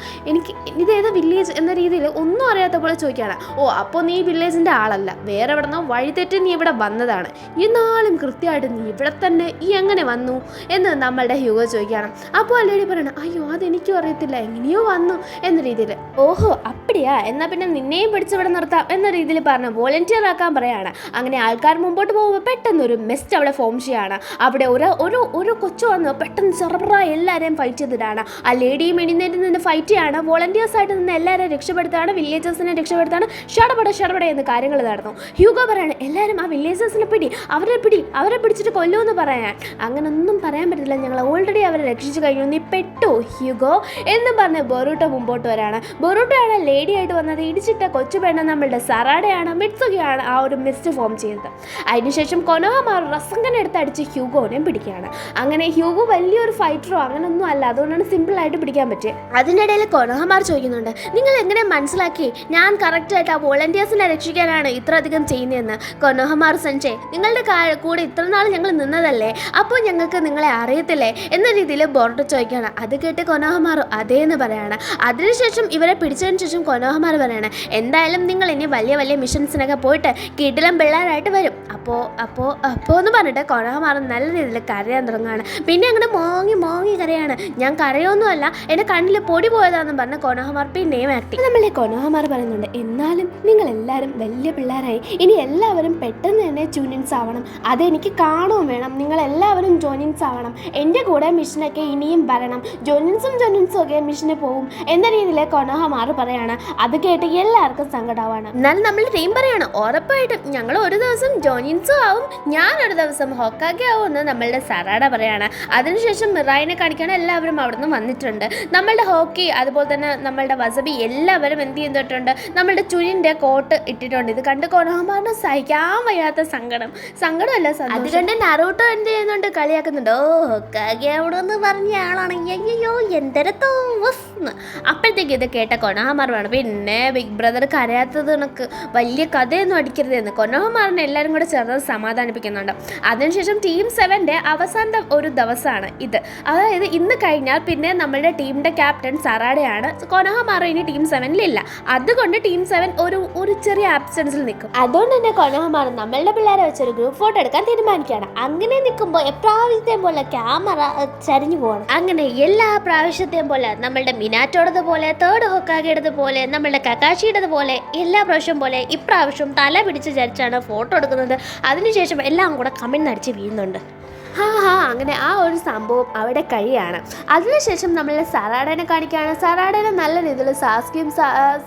ഇതേതാ വില്ലേജ് എന്ന രീതിയിൽ ഒന്നും അറിയാത്ത പോലെ ചോദിക്കുകയാണ്. അപ്പോൾ നീ വില്ലേജിൻ്റെ ആളല്ല, വേറെ എവിടെ നിന്നോ വഴിതെറ്റി നീ ഇവിടെ വന്നതാണ്. എന്നാലും കൃത്യമായിട്ട് നീ ഇവിടെ തന്നെ എങ്ങനെ വന്നു എന്ന് നമ്മളുടെ ഹ്യൂഗോ ചോദിക്കുകയാണ്. അപ്പോൾ ലേഡി പറയണം, അയ്യോ അതെനിക്കും അറിയത്തില്ല, എങ്ങനെയോ വന്നു എന്ന രീതിയിൽ. ഓഹോ അപ്പടിയാ, എന്നാൽ പിന്നെ നിന്നെയും പിടിച്ചിവിടെ നിർത്താം എന്ന രീതിയിൽ പറഞ്ഞ് വോളണ്ടിയർ ആക്കാൻ പറയാണ്. അങ്ങനെ ആൾക്കാർ മുമ്പോട്ട് പോകുമ്പോൾ പെട്ടെന്നൊരു മെസ്റ്റ് അവിടെ ഫോം ചെയ്യാണ്. അവിടെ ഒരു കൊച്ചു വന്ന് പെട്ടെന്ന് ചെറുപ്ര എല്ലാവരെയും ഫൈറ്റ് ചെയ്തിട്ടാണ്. ആ ലേഡിയും എണീന്നേറ്റ് നിന്ന് ഫൈറ്റ് ചെയ്യാണ്. വോളണ്ടിയേഴ്സായിട്ട് നിന്ന് എല്ലാവരെയും രക്ഷപ്പെടുത്താണ്, വില്ലേജേഴ്സിനെ രക്ഷപ്പെടുത്താണ്. ഷടപട എന്ന് കാര്യങ്ങൾ നടന്നു. ഹ്യൂഗോ പറയാണ്, എല്ലാവരും ആ വില്ലേജേഴ്സിനെ അവരെ പിടിച്ചിട്ട് കൊല്ലുമെന്ന് പറയാൻ. അങ്ങനൊന്നും പറയാൻ പറ്റില്ല, ഞങ്ങൾ ഓൾറെഡി അവരെ രക്ഷിച്ചു കഴിഞ്ഞു, നീ പെട്ടോ ഹ്യൂഗോ എന്ന് പറഞ്ഞ് ബൊറൂട്ടോ മുമ്പോട്ട് വരാണ്. ബൊറൂട്ടോയാണ് ലേഡിയായിട്ട് വന്നത്. ഇടിച്ചിട്ട കൊച്ചു പെണ്ണ നമ്മളുടെ സറാഡയാണ്. മിഡ്സോ സാസുകയാണ് ആ ഒരു മിസ്റ്റ് ഫോം ചെയ്തത്. അതിനുശേഷം കൊനോഹമാർ റസങ്കനെ എടുത്ത് അടിച്ച് ഹ്യൂഗോനെയും പിടിക്കുകയാണ്. അങ്ങനെ ഹ്യൂഗോ വലിയൊരു ഫൈറ്ററോ അങ്ങനെയൊന്നും അല്ല, അതുകൊണ്ടാണ് സിമ്പിളായിട്ട് പിടിക്കാൻ പറ്റിയത്. അതിനിടയിൽ കൊനോഹമാർ ചോദിക്കുന്നുണ്ട്, നിങ്ങൾ എങ്ങനെ മനസ്സിലാക്കി ഞാൻ കറക്റ്റായിട്ട് ആ വോളണ്ടിയേഴ്സിനെ രക്ഷിക്കാനാണ് ഇത്രയധികം ചെയ്യുന്നതെന്ന്? കൊനോഹമാർ സെൻചേ, നിങ്ങളുടെ കൂടെ ഇത്ര നാൾ ഞങ്ങൾ നിന്നതല്ലേ, അപ്പോൾ ഞങ്ങൾക്ക് നിങ്ങളെ അറിയത്തില്ലേ എന്ന രീതിയിൽ ബോർട്ടോ ചോദിക്കുകയാണ്. അത് കേട്ട് കൊനോഹമാർ അതേന്ന് പറയാണ്. അതിനുശേഷം ഇവരെ പിടിച്ചതിന് ശേഷം കൊനോഹമാർ പറയാണ്, എന്തായാലും നിങ്ങൾ ഇനി വലിയ വലിയ മിഷൻസിനൊക്കെ പോയിട്ട് കിടിലം പിള്ളേരായിട്ട് വരും. അപ്പോൾ എന്ന് പറഞ്ഞിട്ട് കൊനോഹമാർ നല്ല രീതിയിൽ കരയാൻ തുടങ്ങുകയാണ്. പിന്നെ അങ്ങനെ മോങ്ങി കരയാണ്. ഞാൻ കരയൊന്നുമല്ല, എൻ്റെ കണ്ണിൽ പൊടി പോയതാണെന്ന് പറഞ്ഞ് കൊനോഹമാർ പിന്നെയും ആക്ടി. നമ്മളെ കൊനോഹമാർ പറയുന്നുണ്ട്, എന്നാലും നിങ്ങളെല്ലാവരും വലിയ പിള്ളേരായി, ഇനി എല്ലാവരും പെട്ടെന്ന് തന്നെ ജൂനിയൻസ് ആവണം, അതെനിക്ക് കാണുകയും വേണം, നിങ്ങളെല്ലാവരും ജോയിനിങ്സ് ആവണം, എൻ്റെ കൂടെ മിഷനൊക്കെ ഇനിയും വരണം, ജോയിനിങ്സും ഒക്കെ മിഷന് പോകും എന്ന രീതിയിൽ കൊനോഹമാർ പറയാണ്. അത് കേട്ട് എല്ലാവർക്കും സങ്കടമാണ്. എന്നാലും നമ്മൾ ടീം പറയാണ്, ഉറപ്പായിട്ടും ഞങ്ങൾ ഒരു ദിവസം ജോയിനിങ്സും ആവും, ഞാനൊരു ദിവസം ഹൊക്കാഗെ ആവും എന്ന് നമ്മളുടെ സറാഡ പറയാണ്. അതിനുശേഷം മിറായിനെ കാണിക്കാൻ എല്ലാവരും അവിടെ നിന്ന് വന്നിട്ടുണ്ട്. നമ്മളുടെ ഹോക്കി അതുപോലെ തന്നെ നമ്മളുടെ വസബി എല്ലാവരും എന്ത് ചെയ്തിട്ടുണ്ട്, നമ്മളുടെ ചുരിൻ്റെ കോട്ട് ഇട്ടിട്ടുണ്ട്. ഇത് കണ്ട് കൊനോഹമാറിന് സഹിക്കാൻ വയ്യാത്ത സങ്കടമല്ല, അത് കണ്ട് നറൂട്ടോ എന്ത് ചെയ്യുന്നുണ്ട്, കളിയാക്കുന്നുണ്ട്. ഓ ഹൊക്കാഗെ അവിടെ നിന്ന് പറഞ്ഞ ആളാണ്, അയ്യോ എന്തെരത്തോ. അപ്പോഴത്തേക്ക് ഇത് കേട്ട കൊനോഹമാർ വേണം, പിന്നെ ബിഗ് ബ്രദർ കരയാത്തത് കണക്ക് വലിയ കഥയൊന്നും അടിക്കരുതെന്ന് കൊനോഹമാറിനെ എല്ലാവരും കൂടെ ചേർന്ന് സമാധാനിപ്പിക്കുന്നുണ്ട്. അതിനുശേഷം ടീം 7ൻ്റെ അവസാനത്തെ ഒരു ദിവസമാണ് ഇത്. അതായത് ഇന്ന് കഴിഞ്ഞാൽ പിന്നെ നമ്മളുടെ ടീമിൻ്റെ ക്യാപ്റ്റൻ സറാഡയാണ്. കൊനോഹമാർ ഇനി ടീം 7-ലില്ല. അതുകൊണ്ട് ടീം 7 ഒരു ചെറിയ ആബ്സെൻസിൽ നിൽക്കും. അതുകൊണ്ട് തന്നെ കൊനോഹമാർ നമ്മളുടെ പിള്ളേരെ വെച്ചൊരു ഗ്രൂപ്പ് ഫോട്ടോ എടുക്കാൻ തീരുമാനിക്കുകയാണ്. അങ്ങനെ നിൽക്കുമ്പോൾ എപ്രാവശ്യത്തെയും പോലെ ക്യാമറ ചരിഞ്ഞു പോകണം. അങ്ങനെ എല്ലാ പ്രാവശ്യത്തെയും പോലെ നമ്മളുടെ മിനാറ്റോടത് പോലെ, തേർഡ് ഹൊക്കാഗയുടെ പോലെ, നമ്മളുടെ കക്കാഷിയുടെ പോലെ എല്ലാ പ്രാവശ്യം പോലെ ഇപ്രാവശ്യം തല പിടിച്ച് ചരിച്ചാണ് ഫോട്ടോ എടുക്കുന്നത്. അതിനുശേഷം എല്ലാം കൂടെ കമിഴ്ന്നടിച്ച് വീഴുന്നുണ്ട്. അങ്ങനെ ആ ഒരു സംഭവം അവിടെ കഴിയാണ്. അതിനുശേഷം നമ്മൾ സറാഡനെ കാണിക്കുകയാണ്. സറാഡനെ നല്ല രീതിയിൽ സാസ്കിയും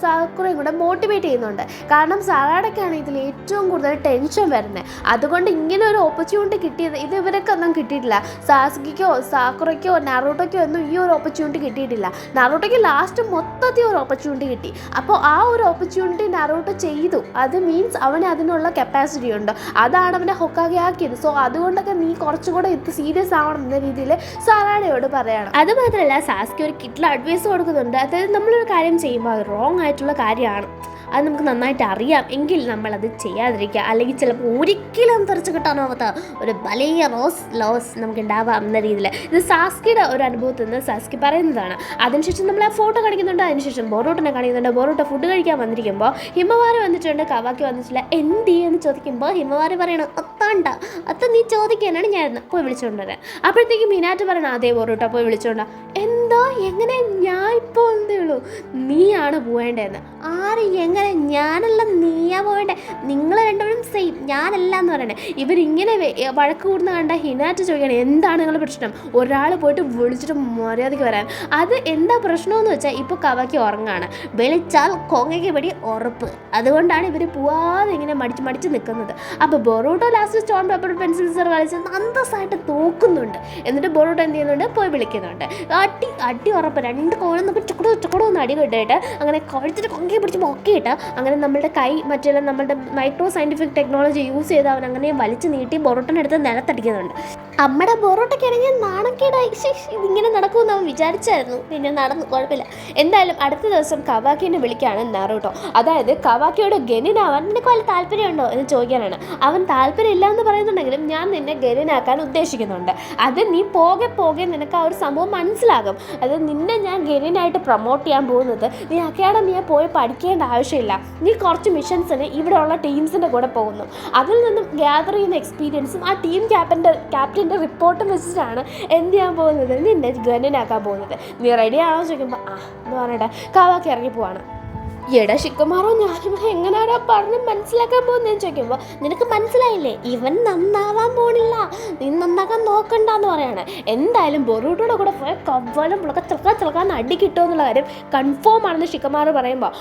സാക്കുറയും കൂടെ മോട്ടിവേറ്റ് ചെയ്യുന്നുണ്ട്. കാരണം സറാഡയ്ക്കാണ് ഇതിൽ ഏറ്റവും കൂടുതൽ ടെൻഷൻ വരുന്നത്. അതുകൊണ്ട് ഇങ്ങനെ ഒരു ഓപ്പർച്യൂണിറ്റി കിട്ടിയത് ഇത് ഇവർക്കൊന്നും കിട്ടിയിട്ടില്ല. സാസ്കിക്കോ സാക്കുറയ്ക്കോ നറൂട്ടോയ്ക്കോ ഒന്നും ഈ ഒരു ഓപ്പർച്യൂണിറ്റി കിട്ടിയിട്ടില്ല. നറൂട്ടോയ്ക്ക് ലാസ്റ്റ് മൊത്തത്തിൽ ഒരു ഓപ്പർച്യൂണിറ്റി കിട്ടി. അപ്പോൾ ആ ഒരു ഓപ്പർച്യൂണിറ്റി നറൂട്ടോ ചെയ്തു. അത് മീൻസ് അവന് അതിനുള്ള കപ്പാസിറ്റി ഉണ്ട്. അതാണ് അവനെ ഹൊക്കാഗെ ആക്കിയത്. സോ അതുകൊണ്ടൊക്കെ നീ കുറച്ചുകൂടെ ഇത് സീരിയസ് ആവണം എന്ന രീതിയിൽ സറാഡയോട് പറയണം. അത് മാത്രമല്ല സാസ്കി ഒരു കിട്ടിൽ അഡ്വൈസ് കൊടുക്കുന്നുണ്ട്. അതായത് നമ്മളൊരു കാര്യം ചെയ്യുമ്പോൾ അത് റോങ് ആയിട്ടുള്ള കാര്യമാണ്, അത് നമുക്ക് നന്നായിട്ട് അറിയാം, എങ്കിൽ നമ്മളത് ചെയ്യാതിരിക്കുക, അല്ലെങ്കിൽ ചിലപ്പോൾ ഒരിക്കലും തെറിച്ച് കിട്ടാനാവാത്ത ഒരു വലിയ ലോസ് നമുക്ക് ഉണ്ടാവാം എന്ന രീതിയിൽ ഇത് സാസ്കിയുടെ ഒരു അനുഭവത്തിൽ നിന്ന് സാസ്കി പറയുന്നതാണ്. അതിനുശേഷം നമ്മൾ ആ ഫോട്ടോ കാണിക്കുന്നുണ്ട്. അതിനുശേഷം ബോറോട്ടിനെ കാണിക്കുന്നുണ്ട്. ബോറോട്ട ഫുഡ് കഴിക്കാൻ വന്നിരിക്കുമ്പോൾ ഹിമവാരി വന്നിട്ടുണ്ട്, കവാക്കി വന്നിട്ടില്ല. എന്ത് എന്ന് ചോദിക്കുമ്പോൾ ഹിമവാരി പറയണം, അത്ത നീ ചോദിക്കാനാണ് ഞാൻ പോയി വിളിച്ചുകൊണ്ടുവരാൻ. അപ്പോഴത്തേക്ക് മിനാറ്റ് പറയണം, അതേ ബോറോട്ട പോയി വിളിച്ചോണ്ടാ. എന്താ എങ്ങനെ? ഞാൻ ഇപ്പോൾ എന്തേ ഉള്ളൂ, നീയാണ് പോവേണ്ടതെന്ന്. ആര് എങ്ങനെ? ഞാനല്ല, നീയാ പോവേണ്ടേ, നിങ്ങൾ രണ്ടുപേരും സെയിം, ഞാനല്ല എന്ന് പറയണേ. ഇവരിങ്ങനെ വഴക്ക് കൂടുന്ന കണ്ട ഹിനാറ്റ് ചോദിക്കണം, എന്താണ് നിങ്ങളുടെ പ്രശ്നം? ഒരാൾ പോയിട്ട് വിളിച്ചിട്ട് മര്യാദയ്ക്ക് വരാൻ. അത് എന്താ പ്രശ്നമെന്ന് വെച്ചാൽ ഇപ്പോൾ കവാക്കി ഉറങ്ങാണ്, വിളിച്ചാൽ കൊങ്ങയ്ക്ക് പടി ഉറപ്പ്. അതുകൊണ്ടാണ് ഇവർ പോവാതെ ഇങ്ങനെ മടിച്ച് നിൽക്കുന്നത്. അപ്പോൾ ബൊറോട്ടോ ലാസ്റ്റ് സ്റ്റോൺ പേപ്പർ പെൻസിൽ കളിച്ച് അന്തസ്സായിട്ട് തോക്കുന്നുണ്ട്. എന്നിട്ട് ബൊറോട്ടോ എന്ത് ചെയ്യുന്നുണ്ട്, പോയി വിളിക്കുന്നുണ്ട്. അടി ഉറപ്പ്. രണ്ട് കോളം നമുക്ക് ചുക്കടോ ഒന്ന് അടി കിട്ടിയിട്ട് അങ്ങനെ കഴുത്തിട്ട് കൊങ്കി പിടിച്ച് പൊക്കിയിട്ട് അങ്ങനെ നമ്മളുടെ കൈ മറ്റുള്ള നമ്മളുടെ മൈക്രോ സയൻറ്റിഫിക് ടെക്നോളജി യൂസ് ചെയ്ത് അവൻ അങ്ങനെ വലിച്ചു നീട്ടി ബൊറോട്ടനെടുത്ത് നിലത്തടിക്കുന്നുണ്ട്. നമ്മുടെ ബൊറോട്ടയ്ക്കാണെങ്കിൽ നാണക്കേടായി, ഇതിങ്ങനെ നടക്കുമെന്ന് അവൻ വിചാരിച്ചായിരുന്നു. പിന്നെ നടന്നു, കുഴപ്പമില്ല. എന്തായാലും അടുത്ത ദിവസം കവാക്കിനെ വിളിക്കുകയാണ് നറൂട്ടോ. അതായത് കവാക്കിയോട് ഗെനിനാവാൻ നിനക്ക് വല്ല താല്പര്യമുണ്ടോ എന്ന് ചോദിക്കാനാണ്. അവൻ താല്പര്യമില്ല എന്ന് പറയുന്നുണ്ടെങ്കിലും ഞാൻ നിന്നെ ഗെനിനാക്കാൻ ഉദ്ദേശിക്കുന്നുണ്ട്. അത് നീ പോകെ നിനക്ക് ആ ഒരു സംഭവം മനസ്സിലാകും. അത് നിന്നെ ഞാൻ ഗെനിനായിട്ട് പ്രൊമോട്ട് ചെയ്യാൻ പോകുന്നത് നീ അക്കാഡമിയെ പോയി പഠിക്കേണ്ട ആവശ്യമില്ല. നീ കുറച്ച് മിഷൻസിന് ഇവിടെയുള്ള ടീംസിൻ്റെ കൂടെ പോകുന്നു. അതിൽ നിന്നും ഗ്യാദർ ചെയ്യുന്ന എക്സ്പീരിയൻസും ആ ടീം ക്യാപ്റ്റൻ്റെ റിപ്പോർട്ടും വെച്ചിട്ടാണ് എന്ത് ചെയ്യാൻ പോകുന്നത്, നിന്നെ ഗെനിനാക്കാൻ പോകുന്നത്. നീ റെഡിയാണോ ചോദിക്കുമ്പോൾ എന്ന് പറഞ്ഞിട്ട് കവാക്കി ഇറങ്ങി പോവാണ്. എടാ ഷിക്കമാറോ, ഞാനിവിടെ എങ്ങനെയാടാ പറഞ്ഞ് മനസ്സിലാക്കാൻ പോകുന്നതെന്ന് ചോദിക്കുമ്പോൾ നിനക്ക് മനസ്സിലായില്ലേ, ഇവൻ നന്നാവാൻ പോണില്ല, നീ നന്നാക്കാൻ നോക്കണ്ടെന്ന് പറയാണ്. എന്തായാലും ബൊറൂട്ടോടെ കൂടെ പോയ കവ്വലും ചിലക്കാൻ അടി കിട്ടുമെന്നുള്ള കാര്യം കൺഫേം ആണെന്ന് ഷിക്കമാറ് പറയുമ്പോൾ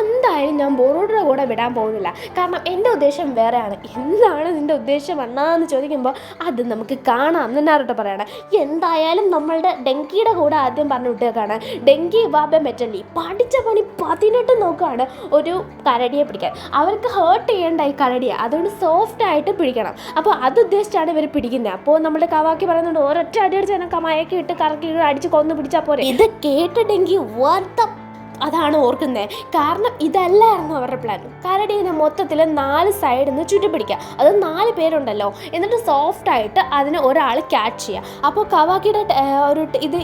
എന്തായാലും ഞാൻ ബൊറൂട്ടോടെ കൂടെ വിടാൻ പോകുന്നില്ല. കാരണം എൻ്റെ ഉദ്ദേശം വേറെയാണ്. എന്താണ് നിൻ്റെ ഉദ്ദേശം എന്നാന്ന് ചോദിക്കുമ്പോൾ അത് നമുക്ക് കാണാം എന്ന് നാറുട്ടോ പറയണം. എന്തായാലും നമ്മളുടെ ഡെങ്കിയുടെ കൂടെ ആദ്യം പറഞ്ഞു വിട്ടേക്കാണ്. ഡെങ്കി വാബ മെറ്റലി പഠിച്ച പണി 18 നോക്കുക കൊടുക്കുകയാണ് ഒരു കരടിയെ പിടിക്കാൻ. അവർക്ക് ഹേർട്ട് ചെയ്യേണ്ട ഈ കരടിയെ, അതുകൊണ്ട് സോഫ്റ്റ് ആയിട്ട് പിടിക്കണം. അപ്പോൾ അത് ഉദ്ദേശിച്ചാണ് ഇവർ പിടിക്കുന്നത്. അപ്പോൾ നമ്മുടെ കവാക്കി പറയുന്നുണ്ട് ഒരൊറ്റ അടി അടിച്ച് എന്നെ മയക്കി ഇട്ട് കറക്കി അടിച്ച് കൊന്നു പിടിച്ചാൽ പോരെ. ഇത് കേട്ടിട്ടെങ്കിൽ അതാണ് ഓർക്കുന്നത്. കാരണം ഇതല്ലായിരുന്നു അവരുടെ പ്ലാൻ. കരടീനെ മൊത്തത്തിൽ 4 സൈഡിൽ നിന്ന് ചുറ്റിപ്പിടിക്കുക. അത് 4 പേരുണ്ടല്ലോ, എന്നിട്ട് സോഫ്റ്റായിട്ട് അതിനെ ഒരാൾ ക്യാച്ച് ചെയ്യുക. അപ്പോൾ കവാക്കിയുടെ ഒരു ഇത്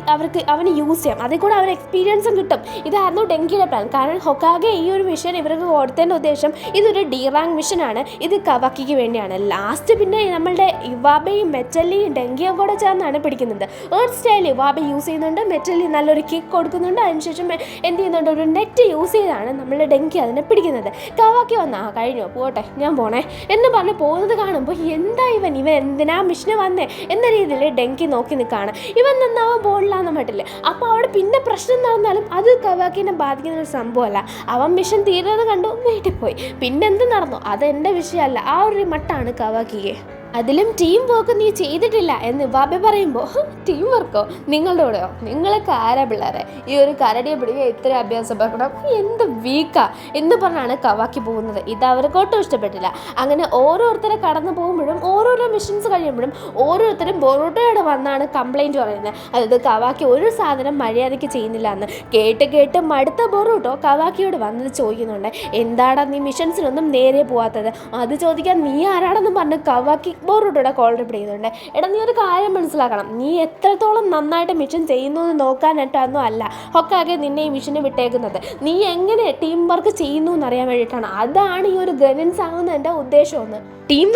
അവന് യൂസ് ചെയ്യാം, അതിൽ കൂടെ അവന് എക്സ്പീരിയൻസും കിട്ടും. ഇതായിരുന്നു ഡെങ്കിയുടെ പ്ലാൻ. കാരണം ഹൊക്കാഗെ ഈ ഒരു മിഷൻ ഇവർക്ക് കൊടുത്തതിൻ്റെ ഉദ്ദേശം ഇതൊരു ഡി റാങ്ക് മിഷനാണ്, ഇത് കവാക്കിക്ക് വേണ്ടിയാണ്. ലാസ്റ്റ് പിന്നെ നമ്മളുടെ ഇവാബയും മെറ്റലിയും ഡെങ്കിയും കൂടെ ചേർന്നാണ് പിടിക്കുന്നത്. ഒരു സ്റ്റൈൽ ഇവാബ യൂസ് ചെയ്യുന്നുണ്ട്, മെറ്റലി നല്ലൊരു കിക്ക് കൊടുക്കുന്നുണ്ട്, അതിനുശേഷം എന്ത് ചെയ്യുന്നുണ്ട്, ഒരു നെറ്റ് യൂസ് ചെയ്താണ് നമ്മൾ ഡെങ്കി അതിനെ പിടിക്കുന്നത്. കവാക്കി വന്നാ കഴിഞ്ഞോ പോട്ടെ ഞാൻ പോണേ എന്ന് പറഞ്ഞ് പോകുന്നത് കാണുമ്പോൾ എന്താ ഇവൻ എന്തിനാ മിഷന് വന്നേ എന്ന രീതിയിൽ ഡെങ്കി നോക്കി നിൽക്കുകയാണ്. ഇവൻ നന്നാവാൻ പോകില്ലാന്ന് മട്ടില്ല. അപ്പോൾ അവിടെ പിന്നെ പ്രശ്നം നടന്നാലും അത് കവാക്കിനെ ബാധിക്കുന്ന ഒരു സംഭവമല്ല. അവൻ മിഷൻ തീരുന്നത് കണ്ടു വീട്ടിൽ പോയി. പിന്നെന്ത് നടന്നു അതെൻ്റെ വിഷയമല്ല. ആ ഒരു മട്ടാണ് കവാക്കിയെ. അതിലും ടീം വർക്ക് നീ ചെയ്തിട്ടില്ല എന്ന് ബാബ പറയുമ്പോൾ ടീം വർക്കോ നിങ്ങളുടെ കൂടെയോ, നിങ്ങളൊക്കെ ആരാ പിള്ളേരെ ഈ ഒരു കരടിയെ പിടിക്കുക ഇത്ര അഭ്യാസം വെക്കണം, എന്ത് വീക്കാ എന്ന് പറഞ്ഞാണ് കവാക്കി പോകുന്നത്. ഇത് അവർക്കൊട്ടും ഇഷ്ടപ്പെട്ടില്ല. അങ്ങനെ ഓരോരുത്തരെ കടന്നു പോകുമ്പോഴും ഓരോരോ മിഷൻസ് കഴിയുമ്പോഴും ഓരോരുത്തരും ബൊറോട്ടോയോടെ വന്നാണ് കംപ്ലൈൻറ്റ് പറയുന്നത്. അതായത് കവാക്കി ഒരു സാധനം മര്യാദയ്ക്ക് ചെയ്യുന്നില്ല എന്ന്. കേട്ട് മടുത്ത ബൊറോട്ടോ കവാക്കിയോട് വന്നത് ചോദിക്കുന്നുണ്ട്, എന്താടാ നീ മിഷൻസിനൊന്നും നേരെ പോവാത്തത്, അത് ചോദിക്കാൻ നീ ആരാണെന്ന് പറഞ്ഞ് കവാക്കി ബൊറോട്ടോയുടെ കോൾ റിപ്ലൈ ചെയ്യുന്നുണ്ട്. എടാ നീ ഒരു കാര്യം മനസ്സിലാക്കണം, നീ എത്രത്തോളം നന്നായിട്ട് മിഷൻ ചെയ്യുന്നു എന്ന് നോക്കാനായിട്ടൊന്നും അല്ല ഹൊക്കാഗെ നിന്നെ ഈ മിഷന് വിട്ടേക്കുന്നത്. നീ എങ്ങനെ ടീം വർക്ക് ചെയ്യുന്നു എന്നറിയാൻ വേണ്ടിയിട്ടാണ്. അതാണ് ഈ ഒരു ഗൈഡൻസ് ആകുന്നതിൻ്റെ ഉദ്ദേശമെന്ന്. ടീം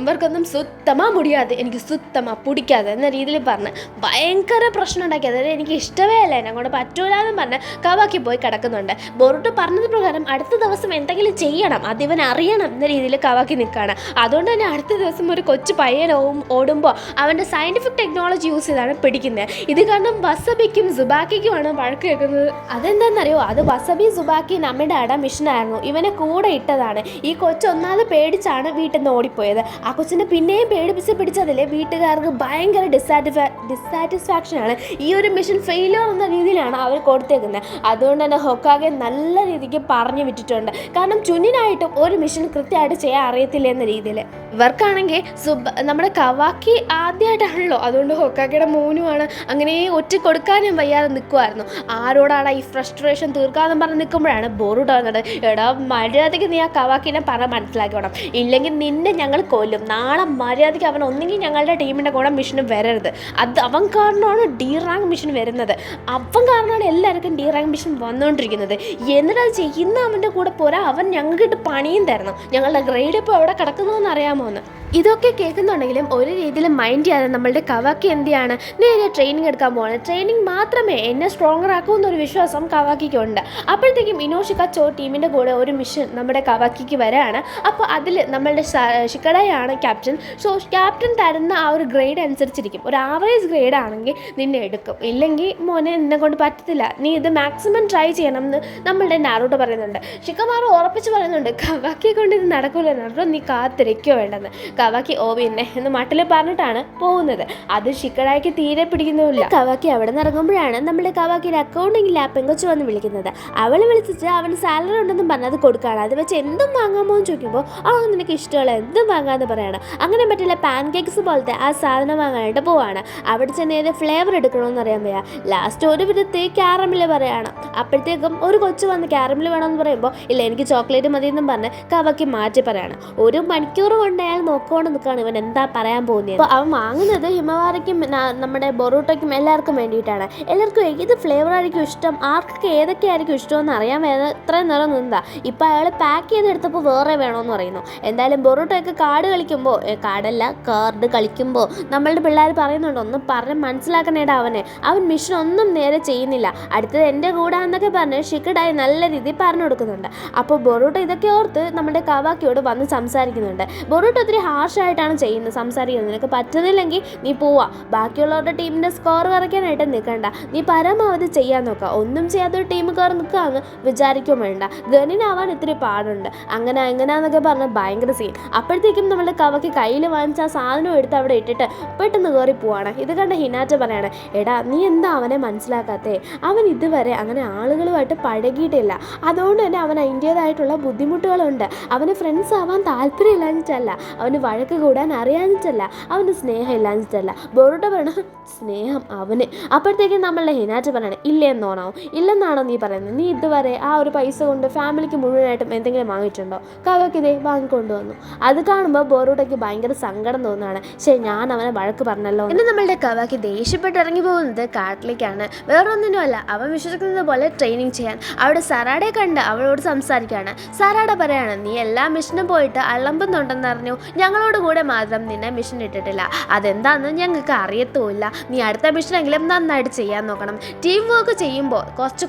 വർക്കൊന്നും സുത്തമാ മുടിയാതെ, എനിക്ക് സുത്തമാ പിടിക്കാതെ എന്ന രീതിയിൽ പറഞ്ഞ് ഭയങ്കര പ്രശ്നം ഉണ്ടാക്കി. അതായത് എനിക്ക് ഇഷ്ടമേ അല്ല, എന്നെ കൊണ്ട് പറ്റൂലെന്ന് പറഞ്ഞ് കവാക്കി പോയി കിടക്കുന്നുണ്ട്. ബൊറോട്ടോ പറഞ്ഞത് പ്രകാരം അടുത്ത ദിവസം എന്തെങ്കിലും ചെയ്യണം, അതിവൻ അറിയണം എന്ന രീതിയിൽ കവാക്കി നിൽക്കുകയാണ്. അതുകൊണ്ട് തന്നെ അടുത്ത ദിവസം ഒരു കൊച്ചു പയ്യൻ ഓടുമ്പോൾ അവൻ്റെ സയൻറ്റിഫിക് ടെക്നോളജി യൂസ് ചെയ്താണ് പിടിക്കുന്നത്. ഇത് കാരണം വസബിക്കും സുബാക്കിക്കുമാണ് വഴക്ക് കേൾക്കുന്നത്. അതെന്താണെന്നറിയോ, അത് വസബി സുബാക്കി നമ്മുടെ മിഷനായിരുന്നു, ഇവനെ കൂടെ ഇട്ടതാണ്. ഈ കൊച്ചൊന്നാമത് പേടിച്ചാണ് വീട്ടിൽ നിന്ന് ഓടിപ്പോയത്. ആ കൊച്ചിനെ പിന്നെയും പിടിച്ചതിൽ വീട്ടുകാർക്ക് ഭയങ്കര ഡിസാറ്റിസ്ഫാക്ഷനാണ്. ഈ ഒരു മിഷൻ ഫെയിലിയർ എന്ന രീതിയിലാണ് അവർ കൊടുത്തേക്കുന്നത്. അതുകൊണ്ട് തന്നെ ഹൊക്കാഗെ നല്ല രീതിക്ക് പറഞ്ഞു വിട്ടിട്ടുണ്ട്. കാരണം ചുന്നിനായിട്ടും ഒരു മിഷൻ കൃത്യമായിട്ട് ചെയ്യാൻ അറിയത്തില്ല എന്ന രീതിയിൽ. ഇവർക്കാണെങ്കിൽ നമ്മുടെ കവാക്കി ആദ്യമായിട്ടാണല്ലോ, അതുകൊണ്ട് ഹൊക്കാഗയുടെ മോനുമാണ്. അങ്ങനെ ഒറ്റ കൊടുക്കാനും വയ്യാതെ നിൽക്കുമായിരുന്നു. ആരോടാണ് ഈ ഫ്രസ്ട്രേഷൻ തീർക്കാമെന്ന് പറഞ്ഞ് നിൽക്കുമ്പോഴാണ് ബൊറോട്ടോ വന്നത്. എടാ മര്യാദയ്ക്ക് നീ ആ കവാക്കിനെ മനസ്സിലാക്കണം, ഇല്ലെങ്കിൽ നിന്നെ ഞങ്ങൾ കൊല്ലും. നാളെ മര്യാദയ്ക്ക് അവൻ ഒന്നെങ്കിൽ ഞങ്ങളുടെ ടീമിൻ്റെ കൂടെ മിഷന് വരരുത്. അത് അവൻ കാരണമാണ് ഡി റാങ്ക് മിഷൻ വരുന്നത്. അവൻ കാരണമാണ് എല്ലാവർക്കും ഡി റാങ്ക് മിഷൻ വന്നുകൊണ്ടിരിക്കുന്നത്. എന്നിട്ട് അത് ചെയ്യുന്ന അവൻ്റെ കൂടെ പോരാ, അവൻ ഞങ്ങൾക്കിട്ട് പണിയും തരണം. ഞങ്ങളുടെ ഗ്രേഡ് ഇപ്പോൾ എവിടെ കിടക്കുന്നതെന്ന് അറിയാമോ എന്ന്. ഇതൊക്കെ കേൾക്കുന്നുണ്ടെങ്കിലും ഒരു രീതിയിൽ മൈൻഡ് ചെയ്യാതെ നമ്മളുടെ കവാക്കി എന്ത് ചെയ്യാണ്, നേരെ ട്രെയിനിങ് എടുക്കാൻ പോകണം. ട്രെയിനിങ് മാത്രമേ എന്നെ സ്ട്രോങ്ങർ ആക്കുമെന്നൊരു വിശ്വാസം കവാക്കിക്കുണ്ട്. അപ്പോഴത്തേക്കും ഇനോഷിക ചോ ടീമിൻ്റെ കൂടെ ഒരു മിഷൻ നമ്മുടെ കവാക്കിക്ക് വരികയാണ്. അപ്പോൾ അതിൽ നമ്മളുടെ ഷിക്കഡയാണ് ക്യാപ്റ്റൻ. സോ ക്യാപ്റ്റൻ തരുന്ന ആ ഒരു ഗ്രേഡ് അനുസരിച്ചിരിക്കും. ഒരു ആവറേജ് ഗ്രേഡ് ആണെങ്കിൽ നിന്നെ എടുക്കും, ഇല്ലെങ്കിൽ മോനെ നിന്നെ കൊണ്ട് പറ്റത്തില്ല, നീ ഇത് മാക്സിമം ട്രൈ ചെയ്യണം എന്ന് നമ്മളുടെ നാറൂട്ടോ പറയുന്നുണ്ട്. ഷിക്കമാറു ഉറപ്പിച്ച് പറയുന്നുണ്ട്, കവാക്കിയെ കൊണ്ട് ഇത് നടക്കില്ല നാറൂട്ടോ, നീ കാത്തിരിക്കുകയോ വേണ്ടെന്ന്. കവാക്കി ഓ പിന്നെ എന്ന് മട്ടിൽ പറഞ്ഞിട്ടാണ് പോകുന്നത്. അത് ഷിക്കഡായിക്ക് തീരെ പിടിക്കുന്നുമില്ല. കവാക്കി അവിടെ നിന്ന് ഇറങ്ങുമ്പോഴാണ് നമ്മുടെ കവാക്കിയുടെ അക്കൗണ്ടിങ്ങിൽ ആ പെങ്കൊച്ചു വന്ന് വിളിക്കുന്നത്. അവളെ വിളിച്ചിട്ട് അവന് സാലറി ഉണ്ടെന്നും പറഞ്ഞത് കൊടുക്കുകയാണ്. അത് വെച്ച് എന്തും വാങ്ങാമോ എന്ന് ചോദിക്കുമ്പോൾ നിനക്ക് ഇഷ്ടമുള്ള എന്തും വാങ്ങാമെന്ന് പറയണം. അങ്ങനെ പറ്റില്ല, പാൻ കേക്ക്സ് പോലത്തെ ആ സാധനം വാങ്ങാനായിട്ട് പോവാണ്. അവിടെ ചെന്ന് ഏത് ഫ്ലേവർ എടുക്കണമെന്ന് അറിയാൻ വയ്യ. ലാസ്റ്റ് ഒരു വിധത്തിൽ ക്യാരമില് പറയാണ്. അപ്പോഴത്തേക്കും ഒരു കൊച്ചു വന്ന് ക്യാരമില് വേണമെന്ന് പറയുമ്പോൾ ഇല്ല എനിക്ക് ചോക്ലേറ്റ് മതി എന്നും പറഞ്ഞ് കവാക്കി മാറ്റി പറയാണ്. 1 മണിക്കൂർ കൊണ്ട് അയാൾ നോക്കിക്കൊണ്ട് നിൽക്കുകയാണ് ഇവൻ എന്താ പറയാൻ പോകുന്നത്. അപ്പോൾ അവൻ വാങ്ങുന്നത് ഹിമവാരയ്ക്കും നമ്മുടെ ബൊറോട്ടോയ്ക്കും എല്ലാവർക്കും വേണ്ടിയിട്ടാണ്. എല്ലാവർക്കും ഏത് ഫ്ലേവർ ആയിരിക്കും ഇഷ്ടം, ആർക്കൊക്കെ ഏതൊക്കെ ആയിരിക്കും ഇഷ്ടമെന്ന് അറിയാൻ വേറെ ഇത്രയും നേരം നിന്നാ. ഇപ്പോൾ അയാൾ പാക്ക് ചെയ്തെടുത്തപ്പോൾ വേറെ വേണമെന്ന് പറയുന്നു. എന്തായാലും ബൊറോട്ടോയൊക്കെ കാർഡ് കളിക്കുമ്പോൾ നമ്മളുടെ പിള്ളേർ പറയുന്നുണ്ട്, ഒന്ന് പറഞ്ഞ് മനസ്സിലാക്കണേടാ അവൻ മിഷൻ ഒന്നും നേരെ ചെയ്യുന്നില്ല, അടുത്തത് എൻ്റെ കൂടെ എന്നൊക്കെ പറഞ്ഞ് ഷിക്കഡായി നല്ല രീതിയിൽ പറഞ്ഞു കൊടുക്കുന്നുണ്ട്. അപ്പോൾ ബൊറോട്ടോ ഇതൊക്കെ ഓർത്ത് നമ്മുടെ കവാക്കിയോട് വന്ന് സംസാരിക്കുന്നുണ്ട്. ബൊറോട്ടോ ഒത്തിരി ഹാർഷ് ആയിട്ടാണ് ചെയ്യുന്നത്, സംസാരിക്കുന്നത്. നിനക്ക് പറ്റുന്നില്ലെങ്കിൽ നീ പോവാ, ബാക്കിയുള്ളവരുടെ ടീമിൻ്റെ സ്കോർ കുറയ്ക്കാനായിട്ട് നിൽക്കണ്ട, നീ പരമാവധി ചെയ്യാൻ നോക്കുക. ഒന്നും ചെയ്യാത്തൊരു ടീം കയറി നിൽക്കുകയെന്ന് വിചാരിക്കും വേണ്ട, ഗണിനാവാൻ ഇത്തിരി പാടുണ്ട്, അങ്ങനെ എങ്ങനെയാന്നൊക്കെ പറഞ്ഞ് ഭയങ്കര സീൻ. അപ്പോഴത്തേക്കും നമ്മളുടെ കവയ്ക്ക് കയ്യിൽ വാങ്ങിച്ച ആ സാധനം എടുത്ത് അവിടെ ഇട്ടിട്ട് പെട്ടെന്ന് കയറി പോവാണ്. ഇത് കണ്ട ഹിനാറ്റ പറയാണ്, എടാ നീ എന്താ അവനെ മനസ്സിലാക്കാത്തേ, അവൻ ഇതുവരെ അങ്ങനെ ആളുകളുമായിട്ട് പഴകിയിട്ടില്ല, അതുകൊണ്ട് തന്നെ അവൻ അതിൻ്റേതായിട്ടുള്ള ബുദ്ധിമുട്ടുകളുണ്ട്. അവന് ഫ്രണ്ട്സ് ആവാൻ താല്പര്യമില്ലാഞ്ഞിട്ടല്ല, അവന് വഴക്ക് കൂടാൻ അറിയാഞ്ഞിട്ടല്ല, അവന് സ്നേഹം ഇല്ലാഞ്ഞിട്ടല്ല. ബോറുട്ട പറയണ സ്നേഹം അവന്. അപ്പോഴത്തേക്കും നമ്മളുടെ ഹിനാറ്റ പറയണേ, ഇല്ലെന്നാണോ നീ പറയുന്നത്? നീ ഇതുവരെ ആ ഒരു പൈസ കൊണ്ട് ഫാമിലിക്ക് മുഴുവനായിട്ടും എന്തെങ്കിലും വാങ്ങിയിട്ടുണ്ടോ? കവയ്ക്ക് ഇതേ വാങ്ങിക്കൊണ്ടുവന്നു. അത് കാണുമ്പോൾ ബോറൂട്ടയ്ക്ക് ഭയങ്കര സങ്കടം തോന്നുകയാണ്. ശരി, ഞാൻ അവനെ വഴക്ക് പറഞ്ഞല്ലോ. പിന്നെ നമ്മളുടെ കവയ്ക്ക് ദേഷ്യപ്പെട്ട് ഇറങ്ങി പോകുന്നത് കാട്ടിലേക്കാണ്. വേറൊന്നിനുമല്ല, അവൻ വിശ്വസിക്കുന്നത് പോലെ ട്രെയിനിങ് ചെയ്യാൻ. അവിടെ സറാഡയെ കണ്ട് അവളോട് സംസാരിക്കുകയാണ്. സറാഡ പറയാണ്, നീ എല്ലാ മിഷനും പോയിട്ട് അളമ്പുന്നുണ്ടെന്ന് അറിഞ്ഞു, ഞങ്ങളോട് കൂടെ മാത്രം നിന്നെ മിഷൻ ഇട്ടിട്ടില്ല, അതെന്താണെന്ന് ഞങ്ങൾക്ക് അറിയത്തുമില്ല. നീ അടുത്ത മിഷനെങ്കിലും നന്നായിട്ട് ചെയ്യാൻ നോക്കണം. ടീം വർക്ക് ചെയ്യുമ്പോൾ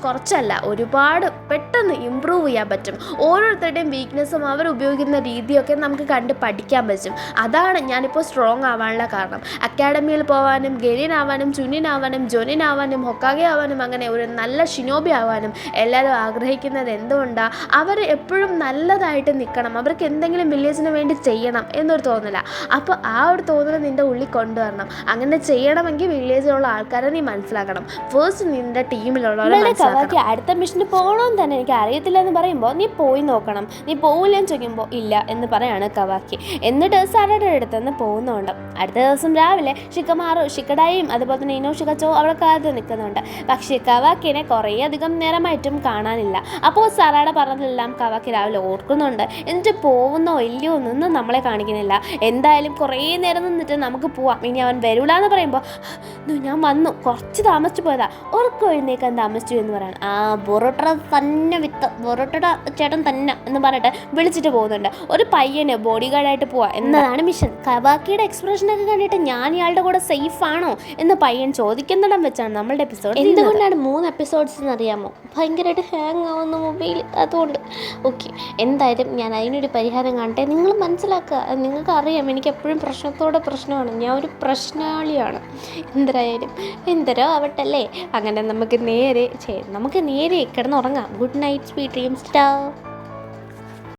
കുറച്ചല്ല, ഒരുപാട് പെട്ടെന്ന് ഇമ്പ്രൂവ് ചെയ്യാൻ പറ്റും. ഓരോരുത്തരുടെയും വീക്ക്നെസ്സും അവർ ഉപയോഗിക്കുന്ന രീതിയൊക്കെ നമുക്ക് കണ്ട് പഠിക്കാൻ പറ്റും. അതാണ് ഞാനിപ്പോൾ സ്ട്രോങ് ആവാനുള്ള കാരണം. അക്കാഡമിയിൽ പോകാനും ഗെയിനാവാനും ചുനിനാവാനും ജോനിനാവാനും ഹൊക്കാഗെ ആവാനും അങ്ങനെ ഒരു നല്ല ഷിനോബി ആവാനും എല്ലാവരും ആഗ്രഹിക്കുന്നത് എന്തുകൊണ്ടാണ്? അവർ എപ്പോഴും നല്ലതായിട്ട് നിൽക്കണം, അവർക്ക് എന്തെങ്കിലും വില്ലേജിന് വേണ്ടി ചെയ്യണം എന്നൊരു തോന്നല. അപ്പോൾ ആ ഒരു തോന്നൽ നിൻ്റെ ഉള്ളിൽ കൊണ്ടുവരണം. അങ്ങനെ ചെയ്യണമെങ്കിൽ വില്ലേജിലുള്ള ആൾക്കാരെ നീ മനസ്സിലാക്കണം. ഫസ്റ്റ് നിൻ്റെ ടീമിലുള്ളവരെ മനസ്സിലാക്കണം. അടുത്ത മിഷന് പോകണമെന്ന് തന്നെ എനിക്ക് അറിയത്തില്ല എന്ന് പറയുമ്പോൾ നീ പോയി നോക്കണം, നീ പോവില്ലെന്ന് ചോദിക്കുമ്പോൾ ഇല്ല എന്ന് പറയാണ് കവാക്കി. എന്നിട്ട് സറയുടെ അടുത്തുനിന്ന് പോകുന്നുണ്ട്. അടുത്ത ദിവസം രാവിലെ ഷിക്കഡായും അതുപോലെ തന്നെ ഇനോഷിക്കച്ചോ അവിടെ കാലത്ത് നിൽക്കുന്നുണ്ട്. പക്ഷേ കവാക്കിനെ കുറേ അധികം നേരമായിട്ടും കാണാനില്ല. അപ്പോൾ സറയുടെ പറഞ്ഞതെല്ലാം കവാക്കി രാവിലെ ഓർക്കുന്നുണ്ട്. എന്നിട്ട് പോകുന്നോ ഇല്ലയോ എന്നൊന്നും നമ്മളെ കാണിക്കുന്നില്ല. എന്തായാലും കുറേ നേരം നിന്നിട്ട് നമുക്ക് പോവാം, ഇനി അവൻ വരൂല എന്ന് പറയുമ്പോൾ ഞാൻ വന്നു, കുറച്ച് താമസിച്ചു പോയതാ, ഉറക്കം എഴുന്നേക്കാൻ താമസിച്ചു എന്ന് പറയണം. ബൊറോട്ട തന്നെ ബൊറോട്ട ചേട്ടൻ തന്നെ എന്ന് പറഞ്ഞിട്ട് വിളിച്ചിട്ട് പോകുന്നുണ്ട്. ഒരു പയ്യന് ബോഡി ഗാർഡായിട്ട് പോവാ എന്നതാണ് മിഷൻ. കവാക്കിയുടെ എക്സ്പ്രഷനൊക്കെ കണ്ടിട്ട് ഞാൻ ഇയാളുടെ കൂടെ സേഫ് ആണോ എന്ന് പയ്യൻ ചോദിക്കുന്നിടം വെച്ചാണ് നമ്മളുടെ എപ്പിസോഡ്. എന്തുകൊണ്ടാണ് 3 എപ്പിസോഡ്സ് എന്നറിയാമോ? ഭയങ്കരമായിട്ട് ഹാങ് ആവുന്ന മൊബൈൽ, അതുകൊണ്ട്. ഓക്കെ, എന്തായാലും ഞാൻ അതിനൊരു പരിഹാരം കാണട്ടെ. നിങ്ങൾ മനസ്സിലാക്കുക, നിങ്ങൾക്ക് അറിയാം എനിക്ക് എപ്പോഴും പ്രശ്നമാണ്, ഞാൻ ഒരു പ്രശ്നാളിയാണ്. എന്തായാലും എന്തരോ ആവട്ടല്ലേ. അങ്ങനെ നമുക്ക് നേരെ കിടന്നുറങ്ങാം. Good night, sweet dreams.